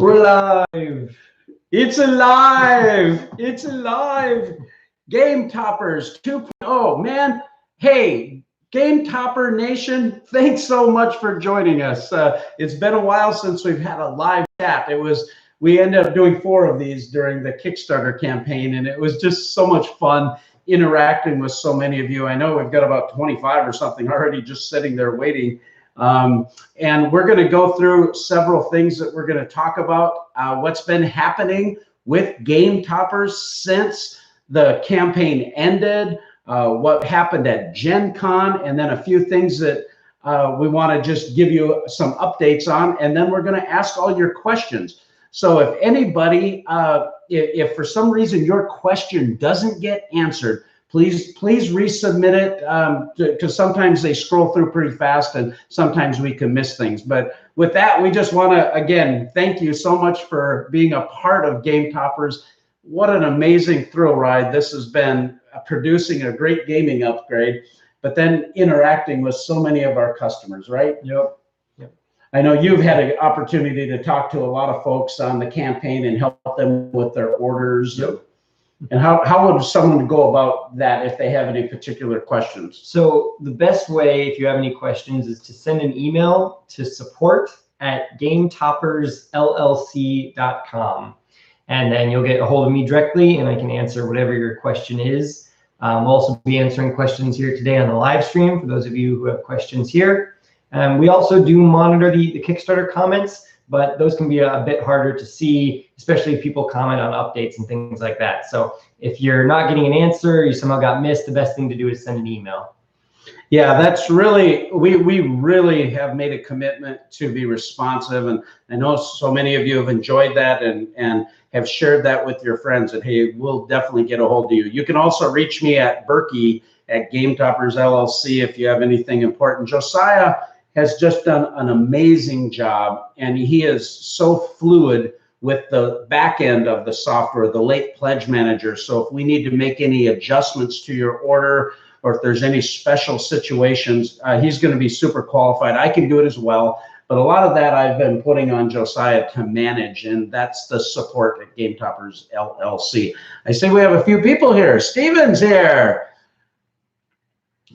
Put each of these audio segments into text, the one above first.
We're live. It's alive. It's alive. Game Toppers 2.0, man. Hey, Game Topper Nation, thanks so much for joining us. It's been a while since we've had a live chat. We ended up doing 4 of these during the Kickstarter campaign, and it was just so much fun interacting with so many of you. I know we've got about 25 or something already just sitting there waiting. And we're going to go through several things that we're going to talk about, what's been happening with Game Toppers since the campaign ended, what happened at Gen-Con, and then a few things that we want to just give you some updates on, and then we're going to ask all your questions. So if anybody, if for some reason your question doesn't get answered, please resubmit it, because sometimes they scroll through pretty fast and sometimes we can miss things. But with that, we just want to, again, thank you so much for being a part of Game Toppers. What an amazing thrill ride this has been, producing a great gaming upgrade, but then interacting with so many of our customers, right? Yep. I know you've had an opportunity to talk to a lot of folks on the campaign and help them with their orders. Yep. And how would someone go about that if they have any particular questions? So the best way, if you have any questions, is to send an email to support@gametoppersllc.com. And then you'll get a hold of me directly and I can answer whatever your question is. We'll also be answering questions here today on the live stream for those of you who have questions here. We also do monitor the Kickstarter comments, but those can be a bit harder to see, especially if people comment on updates and things like that. So if you're not getting an answer, you somehow got missed, the best thing to do is send an email. Yeah, that's really, we really have made a commitment to be responsive. And I know so many of you have enjoyed that and have shared that with your friends. And hey, we'll definitely get a hold of you. You can also reach me at Burky at Game Toppers LLC if you have anything important. Josiah has just done an amazing job, and he is so fluid with the back end of the software, the late pledge manager. So if we need to make any adjustments to your order, or if there's any special situations, he's going to be super qualified. I can do it as well, but a lot of that I've been putting on Josiah to manage, and that's the support at Game Toppers LLC. I see we have a few people here. Steven's here.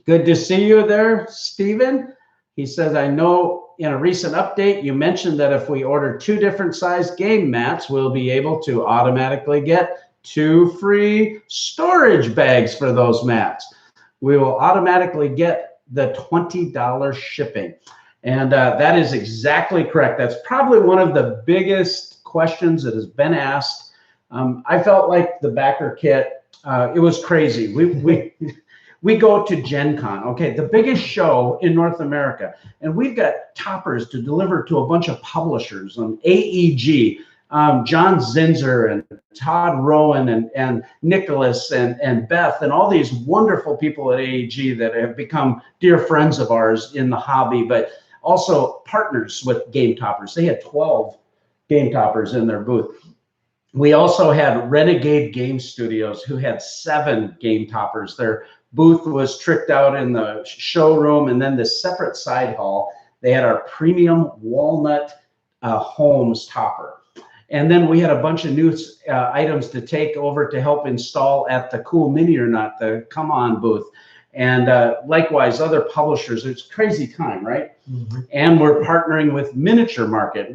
Good to see you there, Steven. He says, I know in a recent update, you mentioned that if we order 2 different sized game mats, we'll be able to automatically get 2 free storage bags for those mats. We will automatically get the $20 shipping. And that is exactly correct. That's probably one of the biggest questions that has been asked. I felt like the backer kit, it was crazy. We go to Gen-Con, okay, the biggest show in North America, and we've got toppers to deliver to a bunch of publishers, AEG, John Zinser and Todd Rowan and Nicholas and Beth and all these wonderful people at AEG that have become dear friends of ours in the hobby, but also partners with Game Toppers. They had 12 Game Toppers in their booth. We also had Renegade Game Studios who had 7 Game Toppers. Their booth was tricked out in the showroom, and then the separate side hall, they had our premium walnut Holmes topper. And then we had a bunch of new items to take over to help install at the Cool Mini or Not, the Come On booth. And likewise, other publishers. It's crazy time, right? Mm-hmm. And we're partnering with Miniature Market.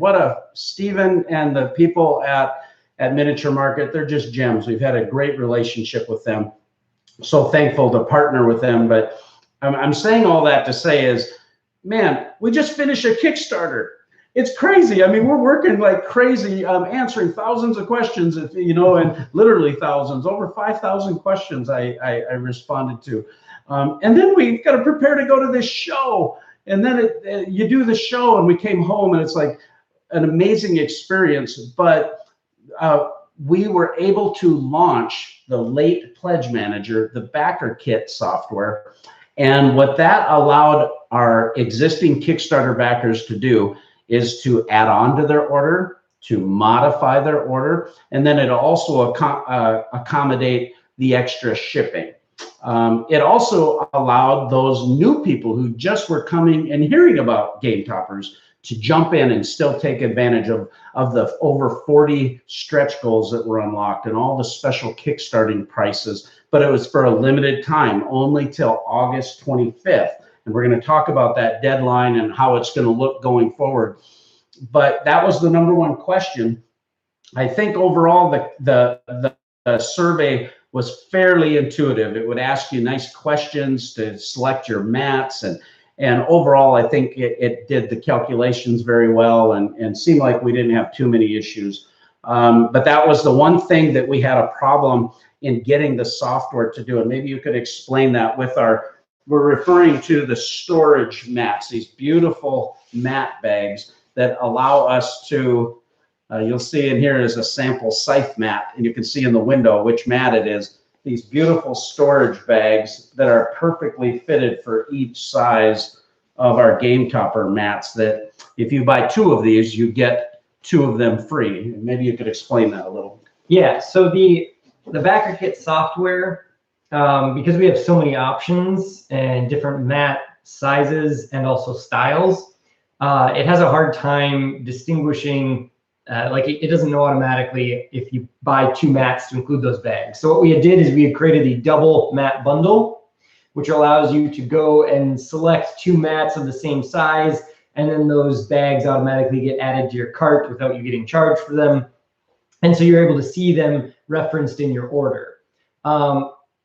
Stephen and the people at Miniature Market, they're just gems. We've had a great relationship with them. So thankful to partner with them. But I'm saying all that to say is, man, we just finished a Kickstarter. It's crazy. I mean, we're working like crazy, answering thousands of questions, and literally thousands, over 5,000 questions I responded to. And then we've got to prepare to go to this show. And then you do the show, and we came home, and it's like an amazing experience. But we were able to launch the late pledge manager, the backer kit software. And what that allowed our existing Kickstarter backers to do is to add on to their order, to modify their order, and then it also accommodate the extra shipping. It also allowed those new people who just were coming and hearing about Game Toppers to jump in and still take advantage of the over 40 stretch goals that were unlocked and all the special kickstarting prices. But it was for a limited time, only till August 25th. And we're going to talk about that deadline and how it's going to look going forward. But that was the #1 question. I think overall the survey was fairly intuitive. It would ask you nice questions to select your mats, and overall I think it did the calculations very well and seemed like we didn't have too many issues. But that was the one thing that we had a problem in getting the software to do. And maybe you could explain that with we're referring to the storage mats, these beautiful mat bags that allow us to, you'll see in here is a sample scythe mat, and you can see in the window which mat it is. These beautiful storage bags that are perfectly fitted for each size of our game topper mats, that if you buy 2 of these, you get 2 of them free. Maybe you could explain that a little. Yeah, so the BackerKit software, because we have so many options and different mat sizes and also styles, it has a hard time distinguishing, like it doesn't know automatically if you buy 2 mats to include those bags. So what we did is we had created a double mat bundle, which allows you to go and select 2 mats of the same size, and then those bags automatically get added to your cart without you getting charged for them. And so you're able to see them referenced in your order.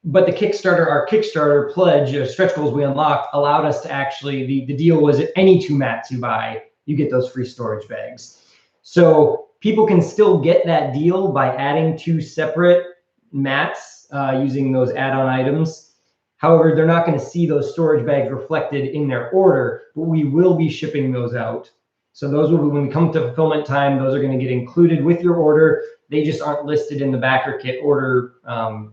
But the Kickstarter, our Kickstarter pledge, stretch goals we unlocked, allowed us to actually, the deal was that any 2 mats you buy, you get those free storage bags. So people can still get that deal by adding 2 separate mats using those add-on items. However, they're not going to see those storage bags reflected in their order, but we will be shipping those out. So those will be, when we come to fulfillment time, those are going to get included with your order. They just aren't listed in the BackerKit order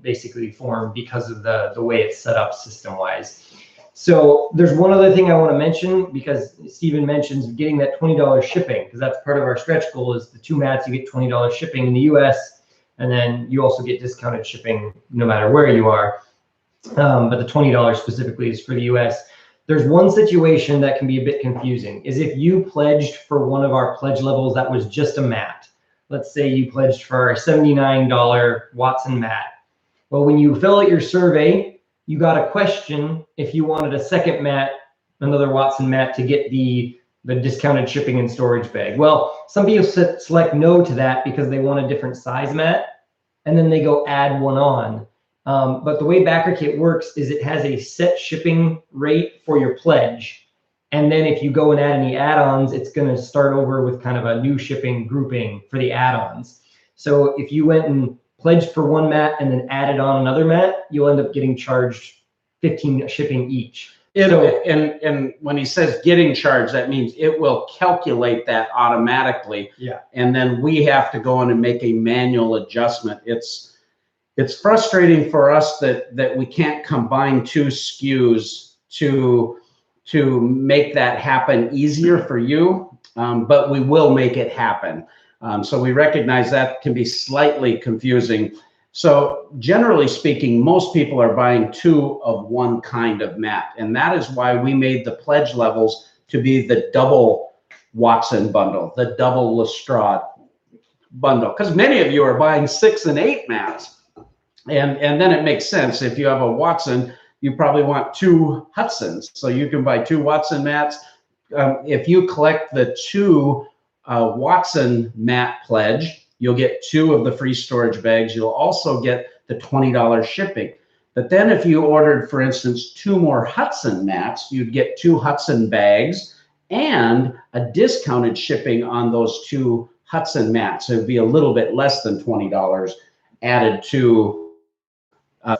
basically form because of the way it's set up system-wise. So there's one other thing I want to mention, because Stephen mentions getting that $20 shipping, because that's part of our stretch goal is the 2 mats, you get $20 shipping in the US, and then you also get discounted shipping no matter where you are. But the $20 specifically is for the US. There's one situation that can be a bit confusing, is if you pledged for one of our pledge levels that was just a mat. Let's say you pledged for a $79 Watson mat. Well, when you fill out your survey, you got a question if you wanted a second mat, another Watson mat, to get the discounted shipping and storage bag. Well, some people select no to that because they want a different size mat, and then they go add one on. But the way BackerKit works is it has a set shipping rate for your pledge. And then if you go and add any add-ons, it's going to start over with kind of a new shipping grouping for the add-ons. So if you went and pledged for one mat and then added on another mat, you'll end up getting charged $15 shipping each. And when he says getting charged, that means it will calculate that automatically. Yeah. And then we have to go in and make a manual adjustment. It's frustrating for us that we can't combine 2 SKUs to make that happen easier for you, but we will make it happen. So we recognize that can be slightly confusing. So generally speaking, most people are buying 2 of one kind of mat, and that is why we made the pledge levels to be the double Watson bundle, the double Lestrade bundle, because many of you are buying 6 and 8 mats, and then it makes sense. If you have a Watson, you probably want 2 Hudsons, so you can buy 2 Watson mats. If you collect the 2 Watson mat pledge, you'll get 2 of the free storage bags. You'll also get the $20 shipping. But then if you ordered, for instance, 2 more Hudson mats, you'd get 2 Hudson bags and a discounted shipping on those 2 Hudson mats. So it'd be a little bit less than $20 added to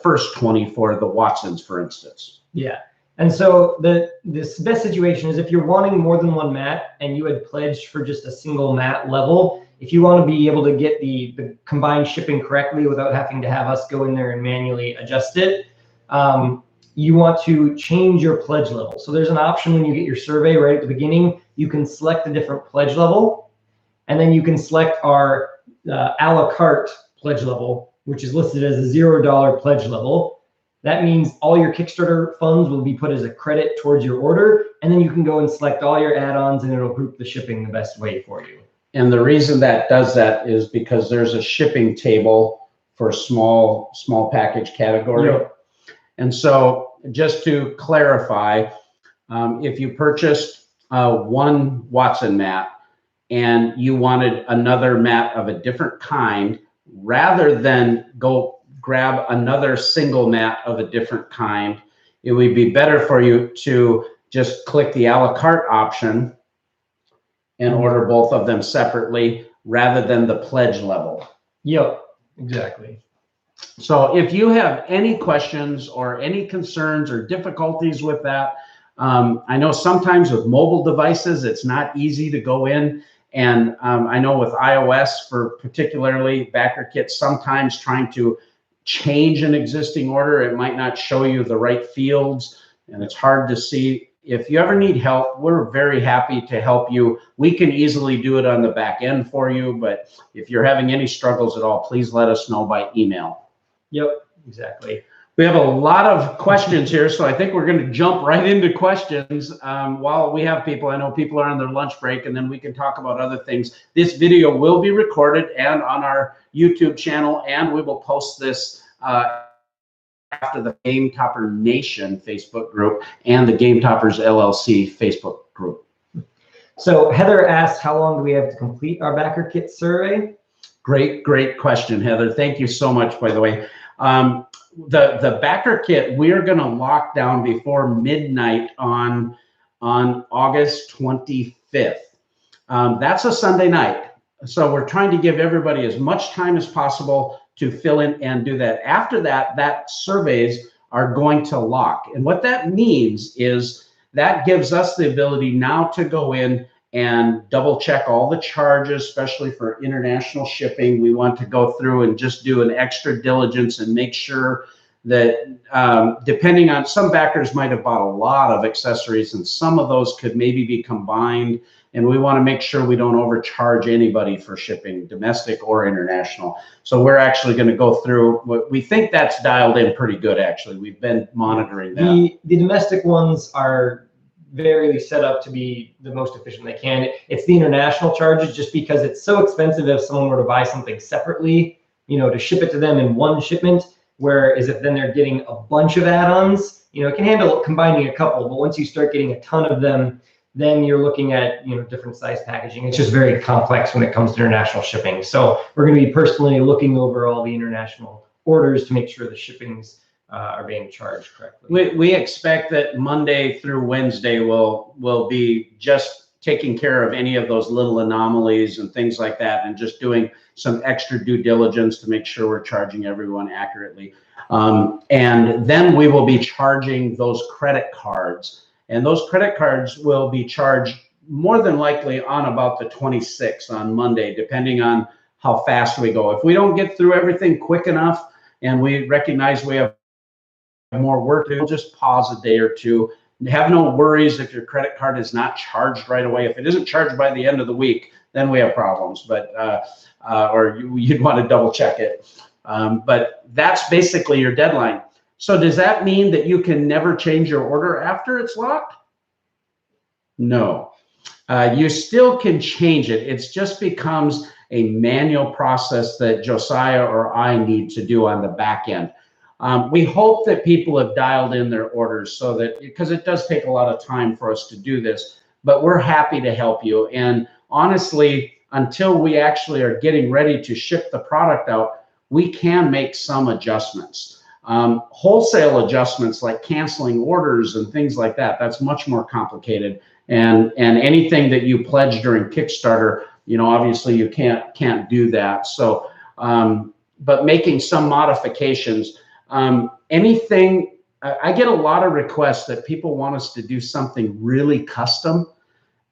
first 20 for the Watsons, for instance. Yeah. And so the best situation is if you're wanting more than one mat and you had pledged for just a single mat level, if you want to be able to get the combined shipping correctly without having to have us go in there and manually adjust it, you want to change your pledge level. So there's an option when you get your survey right at the beginning. You can select a different pledge level, and then you can select our a la carte pledge level, which is listed as a $0 pledge level. That means all your Kickstarter funds will be put as a credit towards your order, and then you can go and select all your add-ons and it'll group the shipping the best way for you. And the reason that does that is because there's a shipping table for small package category. Yep. And so just to clarify, if you purchased one Watson mat and you wanted another mat of a different kind, rather than go grab another single mat of a different kind, it would be better for you to just click the a la carte option and order both of them separately rather than the pledge level. Yep, exactly. So if you have any questions or any concerns or difficulties with that, I know sometimes with mobile devices, it's not easy to go in. And I know with iOS, for particularly BackerKit, sometimes trying to change an existing order, it might not show you the right fields and it's hard to see. If you ever need help, we're very happy to help you. We can easily do it on the back end for you, but if you're having any struggles at all, please let us know by email. Yep, exactly. We have a lot of questions here, so I think we're going to jump right into questions while we have people. I know people are on their lunch break, and then we can talk about other things. This video will be recorded and on our YouTube channel, and we will post this after the Game Topper Nation Facebook group and the Game Toppers LLC Facebook group. So Heather asked, how long do we have to complete our BackerKit survey? Great question, Heather. Thank you so much, by the way. The BackerKit, we are going to lock down before midnight on August 25th. That's a Sunday night. So we're trying to give everybody as much time as possible to fill in and do that. After that, that surveys are going to lock. And what that means is that gives us the ability now to go in and double check all the charges, especially for international shipping. We want to go through and just do an extra diligence and make sure that depending on, some backers might have bought a lot of accessories and some of those could maybe be combined. And we want to make sure we don't overcharge anybody for shipping, domestic or international. So we're actually going to go through what we think that's dialed in pretty good, actually. We've been monitoring that. The domestic ones are very set up to be the most efficient they can. It's the international charges, just because it's so expensive if someone were to buy something separately, you know, to ship it to them in one shipment, whereas if then they're getting a bunch of add-ons, you know, it can handle combining a couple, but once you start getting a ton of them, then you're looking at, you know, different size packaging. It's just very complex when it comes to international shipping. So we're going to be personally looking over all the international orders to make sure the shippings are being charged correctly. We expect that Monday through Wednesday will be just taking care of any of those little anomalies and things like that, and just doing some extra due diligence to make sure we're charging everyone accurately. And then we will be charging those credit cards. And those credit cards will be charged more than likely on about the 26th on Monday, depending on how fast we go. If we don't get through everything quick enough and we recognize we have more work to do, we'll just pause a day or two. Have no worries if your credit card is not charged right away. If it isn't charged by the end of the week, then we have problems, but or you'd want to double check it. But that's basically your deadline. So does that mean that you can never change your order after it's locked? No, you still can change it. It just becomes a manual process that Josiah or I need to do on the back end. We hope that people have dialed in their orders, so that, because it does take a lot of time for us to do this, but we're happy to help you. And honestly, until we actually are getting ready to ship the product out, we can make some adjustments. Wholesale adjustments like canceling orders and things like that, that's much more complicated. And anything that you pledge during Kickstarter, you know, obviously you can't do that. So, but making some modifications, anything, I get a lot of requests that people want us to do something really custom,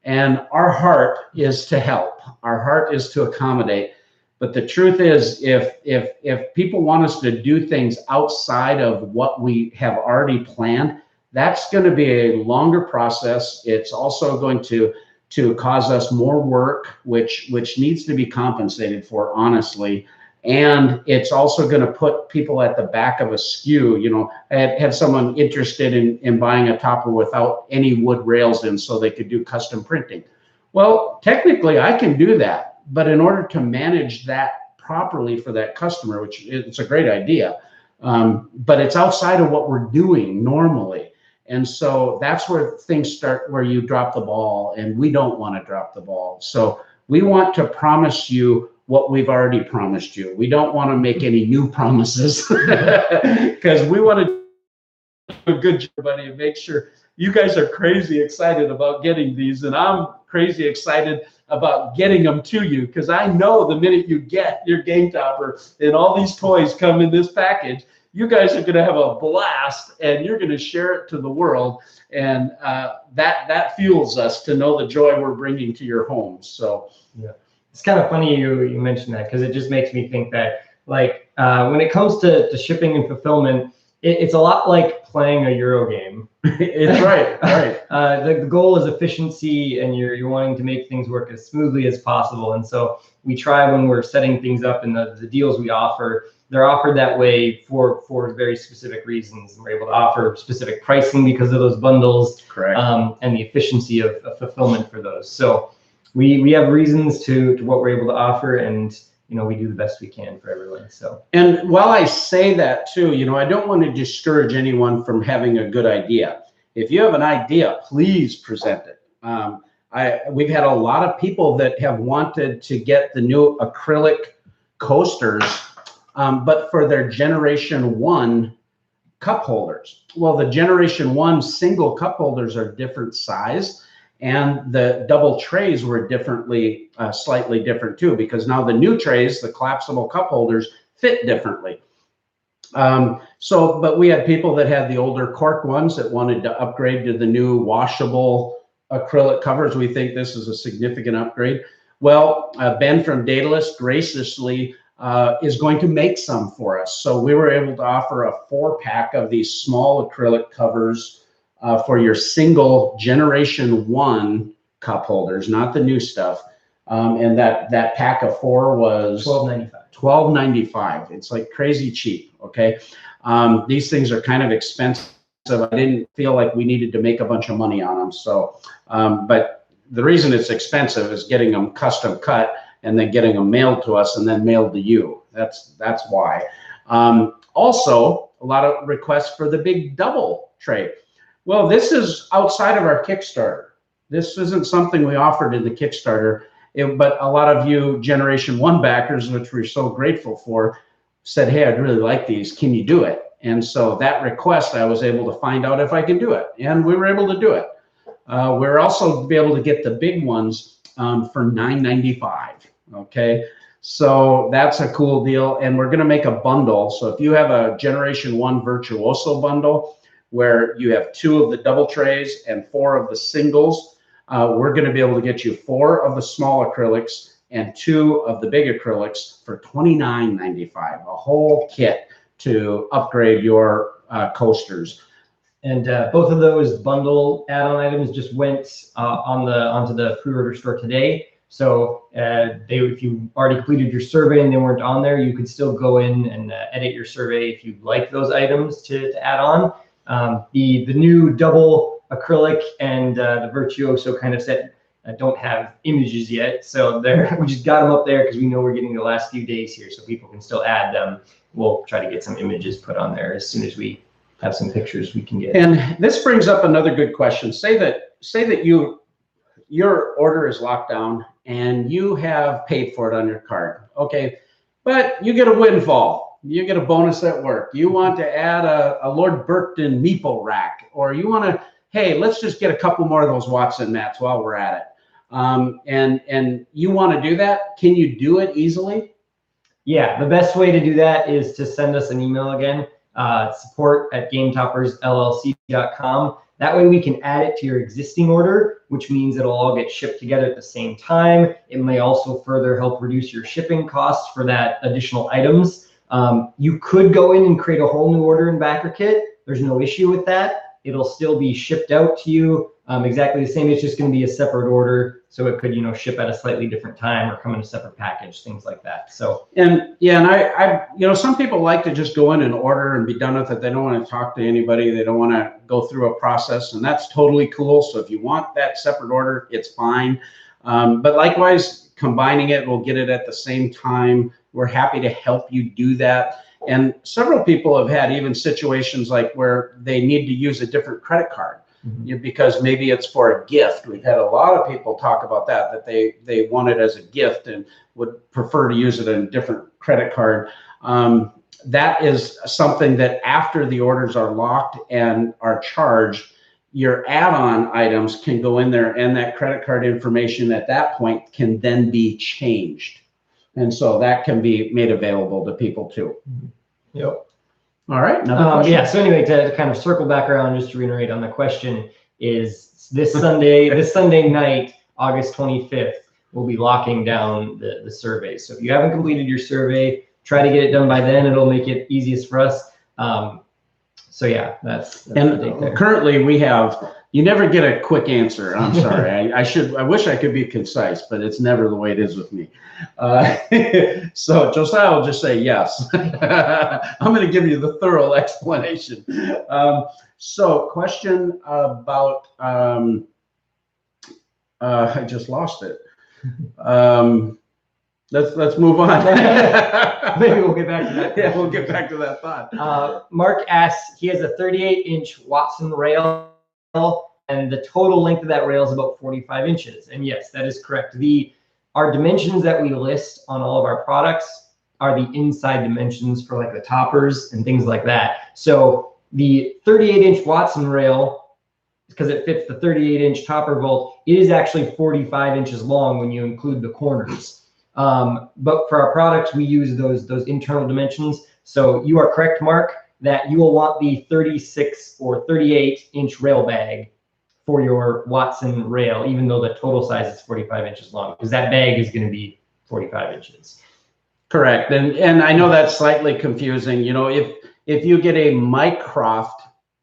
and our heart is to help. Our heart is to accommodate. But the truth is, if people want us to do things outside of what we have already planned, that's going to be a longer process. It's also going to cause us more work, which needs to be compensated for, honestly. And it's also going to put people at the back of a SKU. You know, I had someone interested in buying a topper without any wood rails in so they could do custom printing. Well, technically I can do that, but in order to manage that properly for that customer, which it's a great idea, but it's outside of what we're doing normally. And so that's where things start, where you drop the ball, and we don't want to drop the ball. So we want to promise you what we've already promised you. We don't want to make any new promises because we want to do a good job, buddy, and make sure you guys are crazy excited about getting these, and I'm crazy excited about getting them to you, because I know the minute you get your game topper and all these toys come in this package, you guys are going to have a blast, and you're going to share it to the world, and that fuels us to know the joy we're bringing to your homes. So yeah, it's kind of funny you mentioned that, because it just makes me think that, like, when it comes to shipping and fulfillment, it's a lot like playing a Euro game. It's right. The goal is efficiency, and you're wanting to make things work as smoothly as possible. And so we try, when we're setting things up, and the deals we offer, they're offered that way for very specific reasons. And we're able to offer specific pricing because of those bundles. Correct. And the efficiency of fulfillment for those. So we have reasons to what we're able to offer, and you know, we do the best we can for everyone. So, and while I say that too, you know, I don't want to discourage anyone from having a good idea. If you have an idea, please present it. We've had a lot of people that have wanted to get the new acrylic coasters, but for their Generation 1 cup holders. Well, the Generation 1 single cup holders are different size, and the double trays were slightly different too, because now the new trays, the collapsible cup holders, fit differently. But we had people that had the older cork ones that wanted to upgrade to the new washable acrylic covers. We think this is a significant upgrade. Well, Ben from Daedalus graciously is going to make some for us. So we were able to offer a 4-pack of these small acrylic covers for your single Generation 1 cup holders, not the new stuff. And that pack of 4 was $12.95. $12.95. It's like crazy cheap. Okay. These things are kind of expensive. I didn't feel like we needed to make a bunch of money on them. So, but the reason it's expensive is getting them custom cut and then getting them mailed to us and then mailed to you. That's why. Also, a lot of requests for the big double tray. Well, this is outside of our Kickstarter. This isn't something we offered in the Kickstarter, but a lot of you Generation 1 backers, which we're so grateful for, said, hey, I'd really like these. Can you do it? And so that request, I was able to find out if I can do it. And we were able to do it. We're also be able to get the big ones for $9.95. Okay. So that's a cool deal. And we're going to make a bundle. So if you have a Generation 1 Virtuoso bundle, where you have 2 of the double trays and 4 of the singles, we're going to be able to get you 4 of the small acrylics and 2 of the big acrylics for $29.95, a whole kit to upgrade your coasters. And both of those bundle add-on items just went onto the pre-order store today. So if you already completed your survey and they weren't on there, you could still go in and edit your survey if you'd like those items to add on. The new double acrylic and the Virtuoso kind of set don't have images yet, so we just got them up there because we know we're getting the last few days here, so people can still add them. We'll try to get some images put on there as soon as we have some pictures we can get. And this brings up another good question. Say that your order is locked down and you have paid for it on your card. Okay, but you get a windfall. You get a bonus at work. You want to add a Lord Burkton meeple rack, or you want to, hey, let's just get a couple more of those Watson mats while we're at it. And you want to do that. Can you do it easily? Yeah, the best way to do that is to send us an email again, support@gametoppersllc.com. That way we can add it to your existing order, which means it'll all get shipped together at the same time. It may also further help reduce your shipping costs for that additional items. You could go in and create a whole new order in BackerKit. There's no issue with that. It'll still be shipped out to you exactly the same. It's just going to be a separate order, so it could, ship at a slightly different time or come in a separate package, things like that. So and I some people like to just go in and order and be done with it. They don't want to talk to anybody. They don't want to go through a process, and that's totally cool. So if you want that separate order, it's fine. But likewise, combining it, we'll get it at the same time. We're happy to help you do that. And several people have had even situations like where they need to use a different credit card. Because maybe it's for a gift. We've had a lot of people talk about that they want it as a gift and would prefer to use it in a different credit card. That is something that after the orders are locked and are charged, your add-on items can go in there, and that credit card information at that point can then be changed. And so that can be made available to people too. Yep. All right. Another question? Yeah. So anyway, to kind of circle back around, just to reiterate on the question, is this Sunday night, August 25th, we'll be locking down the survey. So if you haven't completed your survey, try to get it done by then. It'll make it easiest for us. So yeah, that's the date there. Currently we have, you never get a quick answer. I'm sorry. I wish I could be concise, but it's never the way it is with me. So Josiah will just say yes. I'm going to give you the thorough explanation. So question about, I just lost it. Let's move on. Maybe we'll get back to that. Yeah, we'll get back to that thought. Mark asks, he has a 38-inch Watson rail, and the total length of that rail is about 45 inches. And yes, that is correct. Our dimensions that we list on all of our products are the inside dimensions for like the toppers and things like that. So the 38-inch Watson rail, because it fits the 38-inch topper bolt, it is actually 45 inches long when you include the corners. But for our products, we use those internal dimensions. So you are correct, Mark, that you will want the 36 or 38-inch rail bag for your Watson rail, even though the total size is 45 inches long, because that bag is going to be 45 inches. Correct. And I know that's slightly confusing. If you get a Mycroft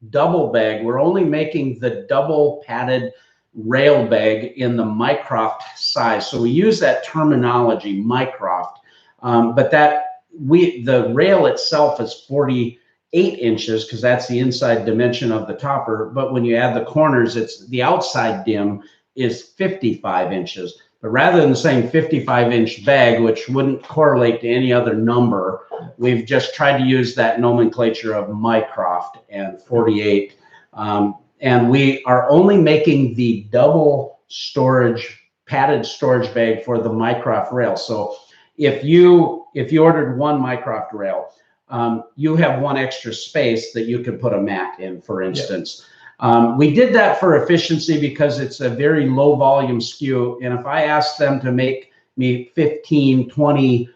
double bag, we're only making the double padded rail bag in the Mycroft size. So we use that terminology, Mycroft, but the rail itself is 48 inches because that's the inside dimension of the topper. But when you add the corners, the outside dim is 55 inches. But rather than saying 55-inch bag, which wouldn't correlate to any other number, we've just tried to use that nomenclature of Mycroft and 48. And we are only making the double padded storage bag for the Mycroft rail. So if you ordered one Mycroft rail, you have one extra space that you can put a mat in, for instance. Yep. We did that for efficiency because it's a very low volume SKU. And if I asked them to make me 15, 20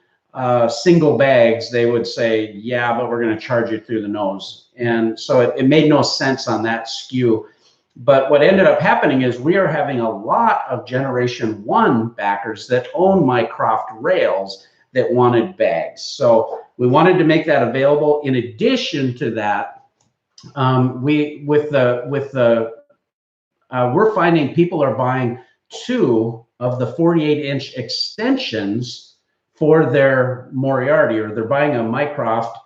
single bags, they would say, yeah, but we're going to charge you through the nose. And so it made no sense on that SKU. But what ended up happening is we are having a lot of Generation 1 backers that own Mycroft rails that wanted bags. So we wanted to make that available. In addition to that, we're finding people are buying 2 of the 48-inch extensions for their Moriarty, or they're buying a Mycroft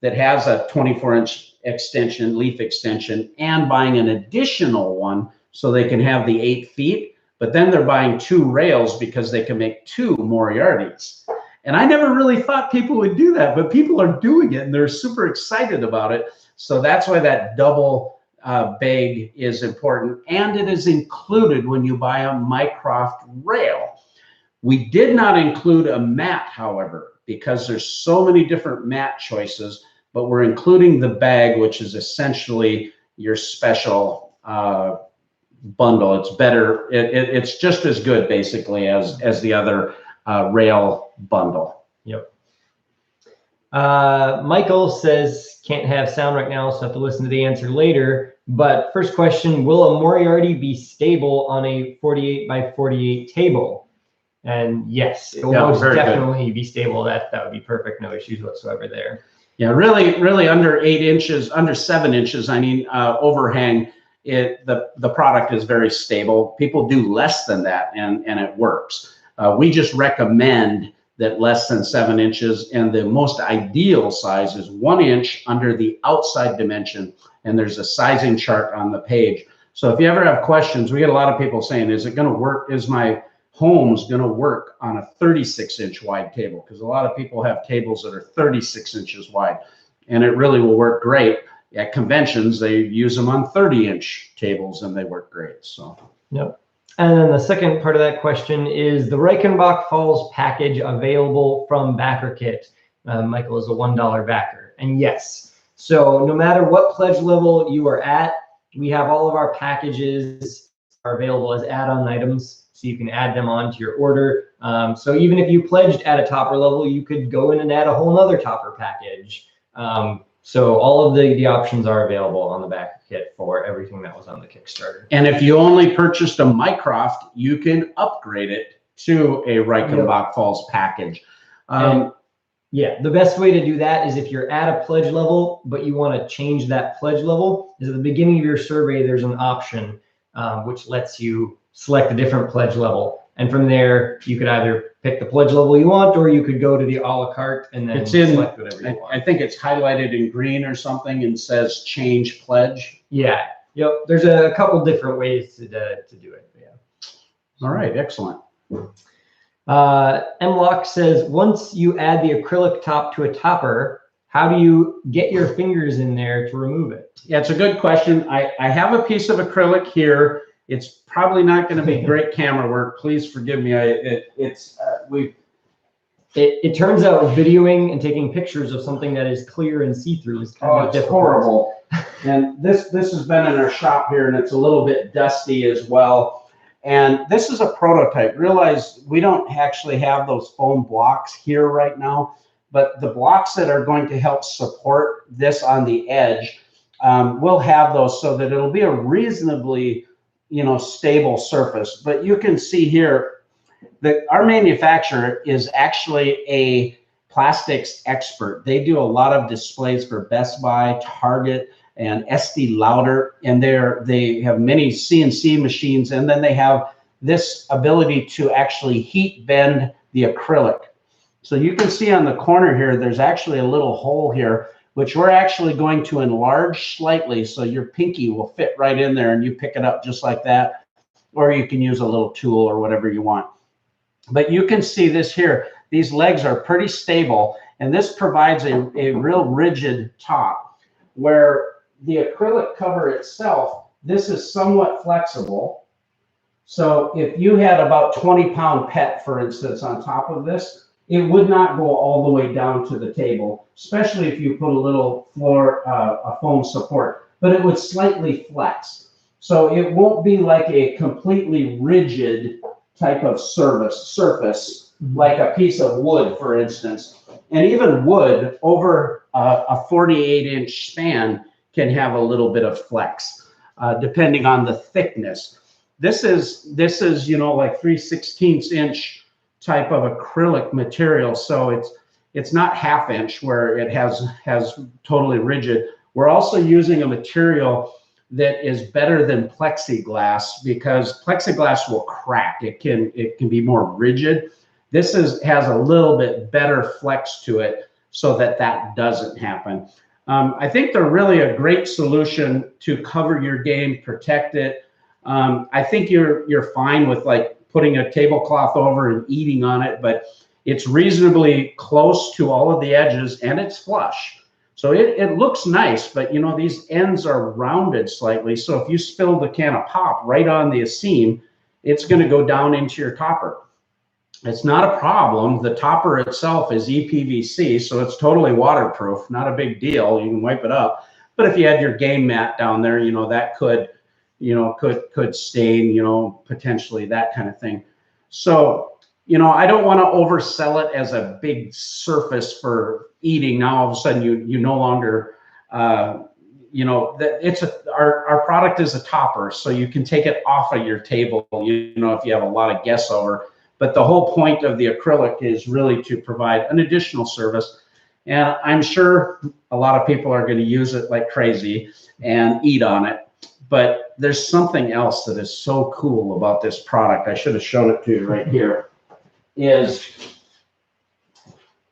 that has a 24-inch extension, leaf extension, and buying an additional one so they can have the 8 feet. But then they're buying 2 rails because they can make 2 Moriartys. And I never really thought people would do that, but people are doing it and they're super excited about it. So that's why that double bag is important. And it is included when you buy a Mycroft rail. We did not include a mat, however, because there's so many different mat choices, but we're including the bag, which is essentially your special bundle. It's better. It's just as good, basically, as the other rail bundle. Yep. Michael says, can't have sound right now, so have to listen to the answer later. But first question, will a Moriarty be stable on a 48 by 48 table? And yes, it will most definitely be stable. That would be perfect. No issues whatsoever there. Yeah, really under 8 inches, under 7 inches, I mean, overhang the product is very stable. People do less than that, and it works. We just recommend that less than 7 inches, and the most ideal size is 1 inch under the outside dimension, and there's a sizing chart on the page. So if you ever have questions, we get a lot of people saying, is it going to work? Is my home's going to work on a 36-inch wide table? Because a lot of people have tables that are 36 inches wide, and it really will work great. At conventions, they use them on 30-inch tables, and they work great. So, yep. And then the second part of that question is the Reichenbach Falls package available from BackerKit? Michael is a $1 backer, and yes. So no matter what pledge level you are at, we have all of our packages are available as add-on items, so you can add them on to your order. So even if you pledged at a topper level, you could go in and add a whole nother topper package. So all of the options are available on the BackerKit for everything that was on the Kickstarter. And if you only purchased a Mycroft, you can upgrade it to a Reichenbach Falls package. Yeah, the best way to do that is if you're at a pledge level, but you want to change that pledge level, is at the beginning of your survey, there's an option which lets you select a different pledge level. And from there, you could either pick the pledge level you want, or you could go to the a la carte and then select whatever you want. I think it's highlighted in green or something and says change pledge. Yeah, yep. There's a couple different ways to do it. Yeah. All right, excellent. MLock says, once you add the acrylic top to a topper, how do you get your fingers in there to remove it? Yeah, it's a good question. I have a piece of acrylic here. It's probably not going to be great camera work. Please forgive me. It turns out videoing and taking pictures of something that is clear and see-through is kind of difficult. Horrible. And this has been in our shop here, and it's a little bit dusty as well. And this is a prototype. Realize we don't actually have those foam blocks here right now, but the blocks that are going to help support this on the edge, we'll have those so that it'll be a reasonably, stable surface. But you can see here that our manufacturer is actually a plastics expert. They do a lot of displays for Best Buy, Target, and Estee Lauder, and they have many CNC machines, and then they have this ability to actually heat bend the acrylic. So you can see on the corner here, there's actually a little hole here, which we're actually going to enlarge slightly so your pinky will fit right in there and you pick it up just like that, or you can use a little tool or whatever you want. But you can see this here, these legs are pretty stable, and this provides a real rigid top, where the acrylic cover itself, this is somewhat flexible. So if you had about 20-pound pet, for instance, on top of this, it would not go all the way down to the table, especially if you put a little floor, a foam support, but it would slightly flex. So it won't be like a completely rigid type of surface, like a piece of wood, for instance. And even wood over a 48-inch span can have a little bit of flex, depending on the thickness. This is like 3/16 inch type of acrylic material, so it's not 1/2 inch where it has totally rigid. We're also using a material that is better than plexiglass, because plexiglass will crack. It can be more rigid. This has a little bit better flex to it, so that doesn't happen. I think they're really a great solution to cover your game, protect it. I think you're fine with like putting a tablecloth over and eating on it, but it's reasonably close to all of the edges and it's flush. So it looks nice, but these ends are rounded slightly. So if you spill the can of pop right on the seam, it's going to go down into your topper. It's not a problem. The topper itself is EPVC, so it's totally waterproof. Not a big deal. You can wipe it up. But if you had your game mat down there, that could stain, potentially that kind of thing. So, I don't want to oversell it as a big surface for eating. Now all of a sudden you no longer, our product is a topper, so you can take it off of your table, if you have a lot of guests over. But the whole point of the acrylic is really to provide an additional service. And I'm sure a lot of people are going to use it like crazy and eat on it. But there's something else that is so cool about this product. I should have shown it to you right here.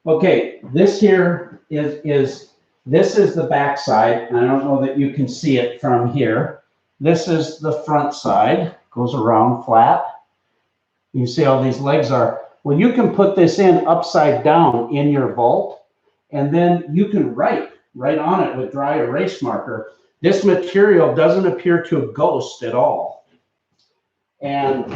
Okay, this here is the back side, and I don't know that you can see it from here. This is the front side, goes around flat. You see how these legs are. Well, you can put this in upside down in your vault, and then you can write on it with dry erase marker. This material doesn't appear to ghost at all. And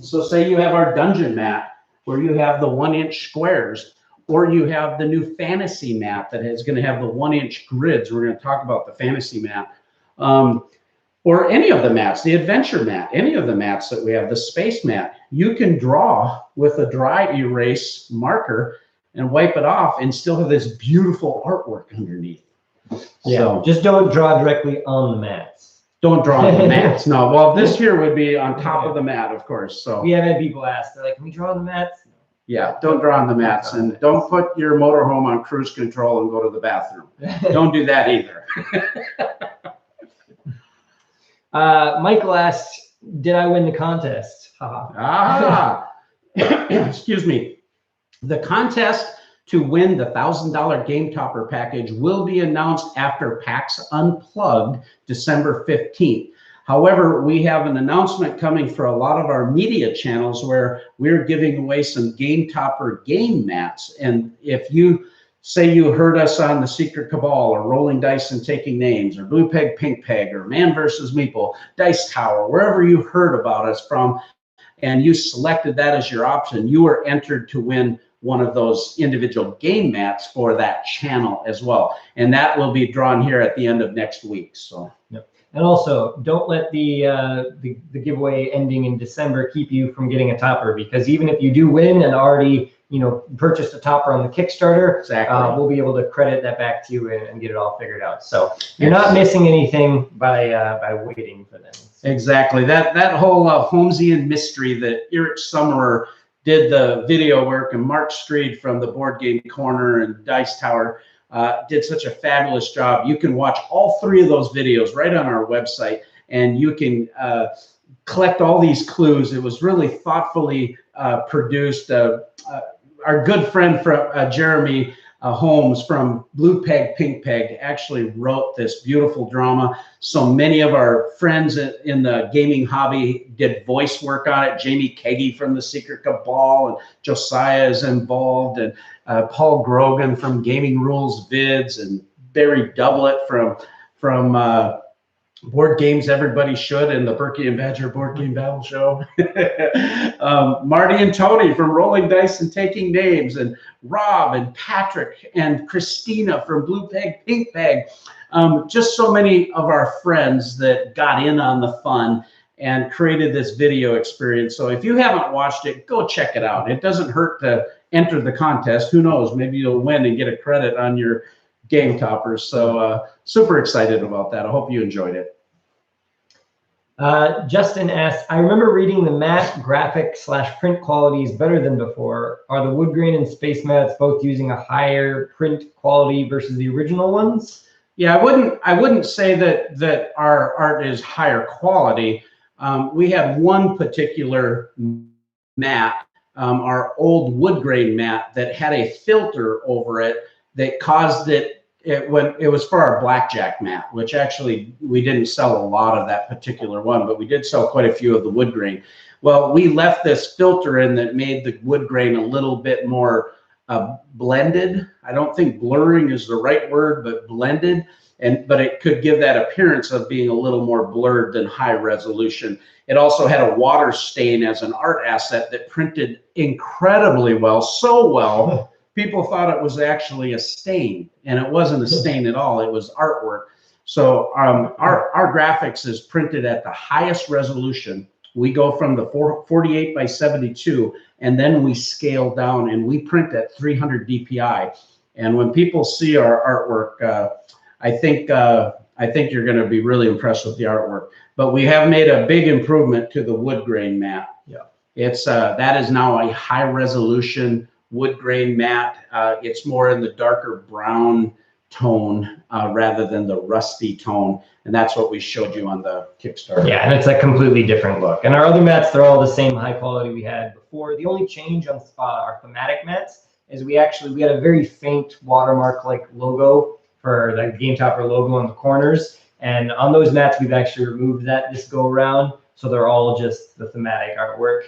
so say you have our dungeon mat where you have the 1-inch squares, or you have the new fantasy mat that is going to have the 1-inch grids. We're going to talk about the fantasy mat. Or any of the mats, the adventure mat, any of the mats that we have, the space mat, you can draw with a dry erase marker and wipe it off and still have this beautiful artwork underneath. Yeah, so, just don't draw directly on the mats. Don't draw on the mats. No, well, this here would be on top of the mat, of course. So we have had people ask, they're like, can we draw on the mats? Yeah, don't draw on the mats, and don't put your motorhome on cruise control and go to the bathroom. Don't do that either. Michael asked, did I win the contest? Excuse me. The contest to win the $1,000 Game Topper package will be announced after PAX Unplugged, December 15th. However, we have an announcement coming for a lot of our media channels where we're giving away some Game Topper game mats. And if you say you heard us on The Secret Cabal or Rolling Dice and Taking Names or Blue Peg, Pink Peg or Man vs. Meeple, Dice Tower, wherever you heard about us from, and you selected that as your option, you were entered to win one of those individual game mats for that channel as well. And that will be drawn here at the end of next week. So. Yep. And also, don't let the giveaway ending in December keep you from getting a topper, because even if you do win and already purchased a topper on the Kickstarter, exactly. We'll be able to credit that back to you and get it all figured out. So you're not missing anything by waiting for them. Exactly. That whole Holmesian mystery that Eric Summerer did the video work, and Mark Street from the Board Game Corner and Dice Tower did such a fabulous job. You can watch all 3 of those videos right on our website, and you can collect all these clues. It was really thoughtfully produced. Our good friend from Jeremy Holmes from Blue Peg, Pink Peg actually wrote this beautiful drama. So many of our friends in the gaming hobby did voice work on it. Jamie Keggy from The Secret Cabal, and Josiah is involved, and Paul Grogan from Gaming Rules Vids, and Barry Doublet from Board Games Everybody Should and the Burky and Badger Board Game Battle Show. Marty and Tony from Rolling Dice and Taking Names, and Rob and Patrick and Christina from Blue Peg, Pink Peg. Just so many of our friends that got in on the fun and created this video experience. So if you haven't watched it, go check it out. It doesn't hurt to enter the contest. Who knows, maybe you'll win and get a credit on your Game Toppers. So super excited about that. I hope you enjoyed it. Justin asked, I remember reading the mat graphic/print quality is better than before. Are the wood grain and space mats both using a higher print quality versus the original ones? Yeah, I wouldn't say that our art is higher quality. We had one particular mat, our old wood grain mat, that had a filter over it that caused when it was for our blackjack mat, which actually we didn't sell a lot of that particular one, but we did sell quite a few of the wood grain. Well, we left this filter in that made the wood grain a little bit more blended. I don't think blurring is the right word, but blended. But it could give that appearance of being a little more blurred than high resolution. It also had a water stain as an art asset that printed incredibly well, so well, people thought it was actually a stain, and it wasn't a stain at all. It was artwork. So our graphics is printed at the highest resolution. We go from the 48 by 72, and then we scale down, and we print at 300 DPI. And when people see our artwork, I think you're going to be really impressed with the artwork. But we have made a big improvement to the wood grain mat. Yeah, it's that is now a high resolution wood grain mat. It's more in the darker brown tone rather than the rusty tone. And that's what we showed you on the Kickstarter. Yeah, and it's a completely different look. And our other mats, they're all the same high quality we had before. The only change on our thematic mats is we had a very faint watermark-like logo for the Game Topper logo on the corners. And on those mats, we've actually removed that this go around. So they're all just the thematic artwork.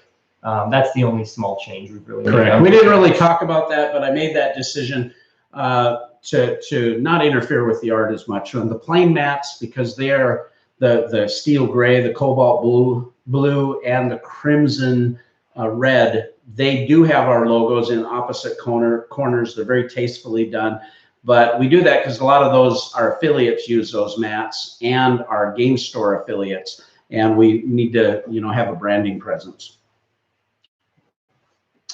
That's the only small change we've really made. We didn't really talk about that, but I made that decision to not interfere with the art as much. On the plain mats, because they are the steel gray, the cobalt blue, and the crimson red, they do have our logos in opposite corners. They're very tastefully done. But we do that because a lot of those, our affiliates use those mats and our game store affiliates, and we need to, have a branding presence.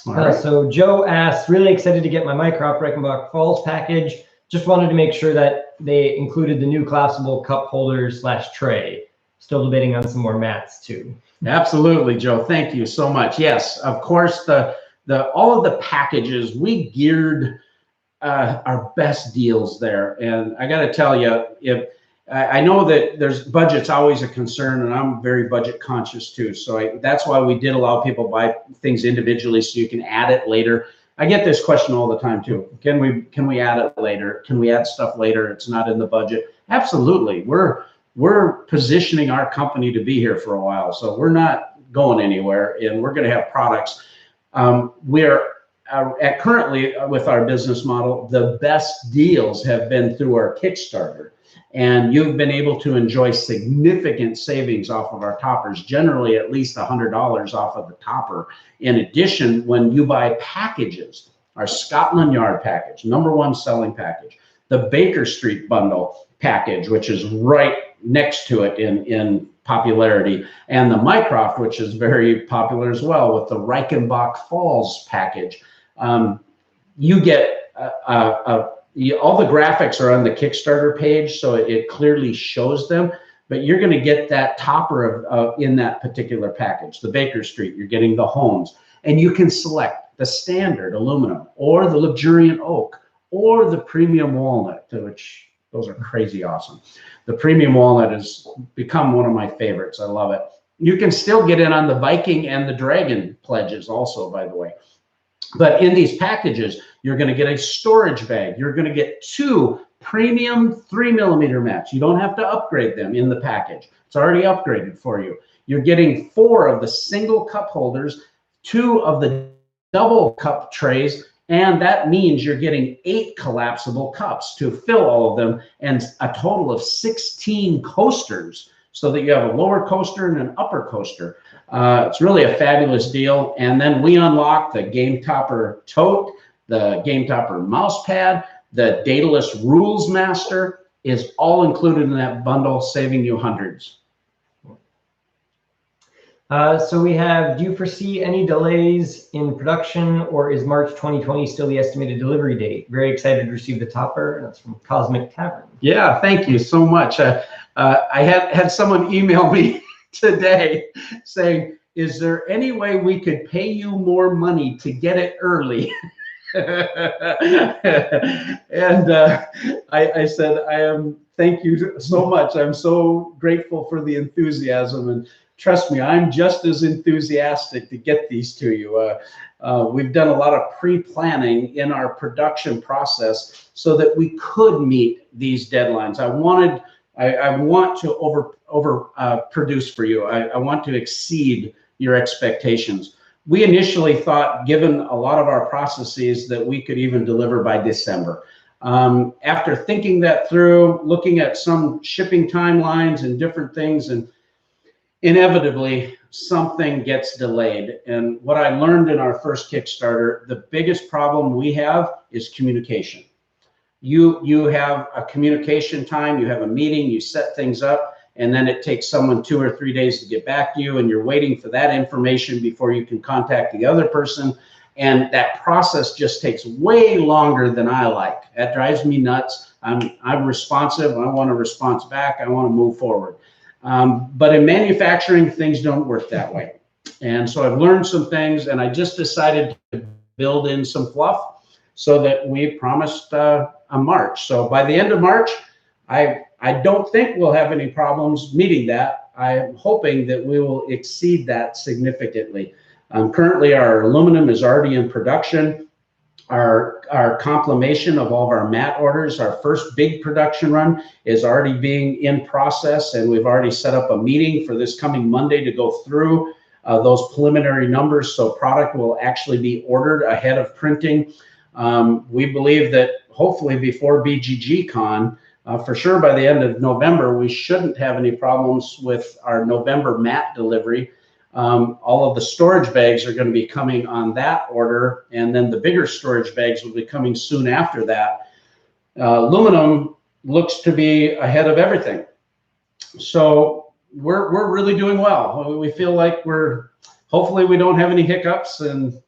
Right. So Joe asked, really excited to get my Mycroft Reichenbach Falls package. Just wanted to make sure that they included the new collapsible cup holder / tray. Still debating on some more mats too. Absolutely, Joe. Thank you so much. Yes, of course, all of the packages, we geared our best deals there. And I got to tell you, I know that budget's always a concern, and I'm very budget conscious too. So that's why we did allow people to buy things individually so you can add it later. I get this question all the time too. Can we add it later? Can we add stuff later? It's not in the budget. Absolutely. We're positioning our company to be here for a while. So we're not going anywhere, and we're going to have products. We're currently with our business model, the best deals have been through our Kickstarter. And you've been able to enjoy significant savings off of our toppers, generally at least $100 off of the topper. In addition, when you buy packages, our Scotland Yard package, #1 selling package, the Baker Street bundle package, which is right next to it in popularity, and the Mycroft, which is very popular as well, with the Reichenbach Falls package, you get all the graphics are on the Kickstarter page, so it clearly shows them, but you're going to get that topper in that particular package. The Baker Street, you're getting the homes, and you can select the standard aluminum or the luxuriant oak or the premium walnut, which those are crazy awesome. The premium walnut has become one of my favorites. I love it. You can still get in on the Viking and the Dragon pledges also, by the way. But in these packages, you're going to get a storage bag. You're going to get 2 premium 3mm mats. You don't have to upgrade them in the package. It's already upgraded for you. You're getting 4 of the single cup holders, 2 of the double cup trays, and that means you're getting 8 collapsible cups to fill all of them, and a total of 16 coasters, so that you have a lower coaster and an upper coaster. It's really a fabulous deal. And then we unlock the Game Topper tote, the Game Topper mouse pad, the Daedalus Rules Master is all included in that bundle, saving you hundreds. So we have, do you foresee any delays in production, or is March 2020 still the estimated delivery date? Very excited to receive the topper. That's from Cosmic Tavern. Yeah, thank you so much. I had someone email me today saying, is there any way we could pay you more money to get it early? And I said, thank you so much. I'm so grateful for the enthusiasm, and trust me, I'm just as enthusiastic to get these to you. We've done a lot of pre-planning in our production process so that we could meet these deadlines. I want to over produce for you. I want to exceed your expectations. We initially thought, given a lot of our processes, that we could even deliver by December. After thinking that through, looking at some shipping timelines and different things, and inevitably something gets delayed. And what I learned in our first Kickstarter, the biggest problem we have is communication. You have a communication time, you have a meeting, you set things up, and then it takes someone 2 or 3 days to get back to you, and you're waiting for that information before you can contact the other person. And that process just takes way longer than I like. That drives me nuts. I'm responsive. I want a response back. I want to move forward. But in manufacturing, things don't work that way. And so I've learned some things, and I just decided to build in some fluff so that we promised a March. So by the end of March, I don't think we'll have any problems meeting that. I'm hoping that we will exceed that significantly. Currently, our aluminum is already in production. Our complementation of all of our mat orders, our first big production run, is already being in process, and we've already set up a meeting for this coming Monday to go through those preliminary numbers, so product will actually be ordered ahead of printing. We believe that hopefully before BGG Con, for sure by the end of November, we shouldn't have any problems with our November mat delivery. All of the storage bags are going to be coming on that order, and then the bigger storage bags will be coming soon after that. Aluminum looks to be ahead of everything. So we're really doing well. We feel like hopefully we don't have any hiccups, and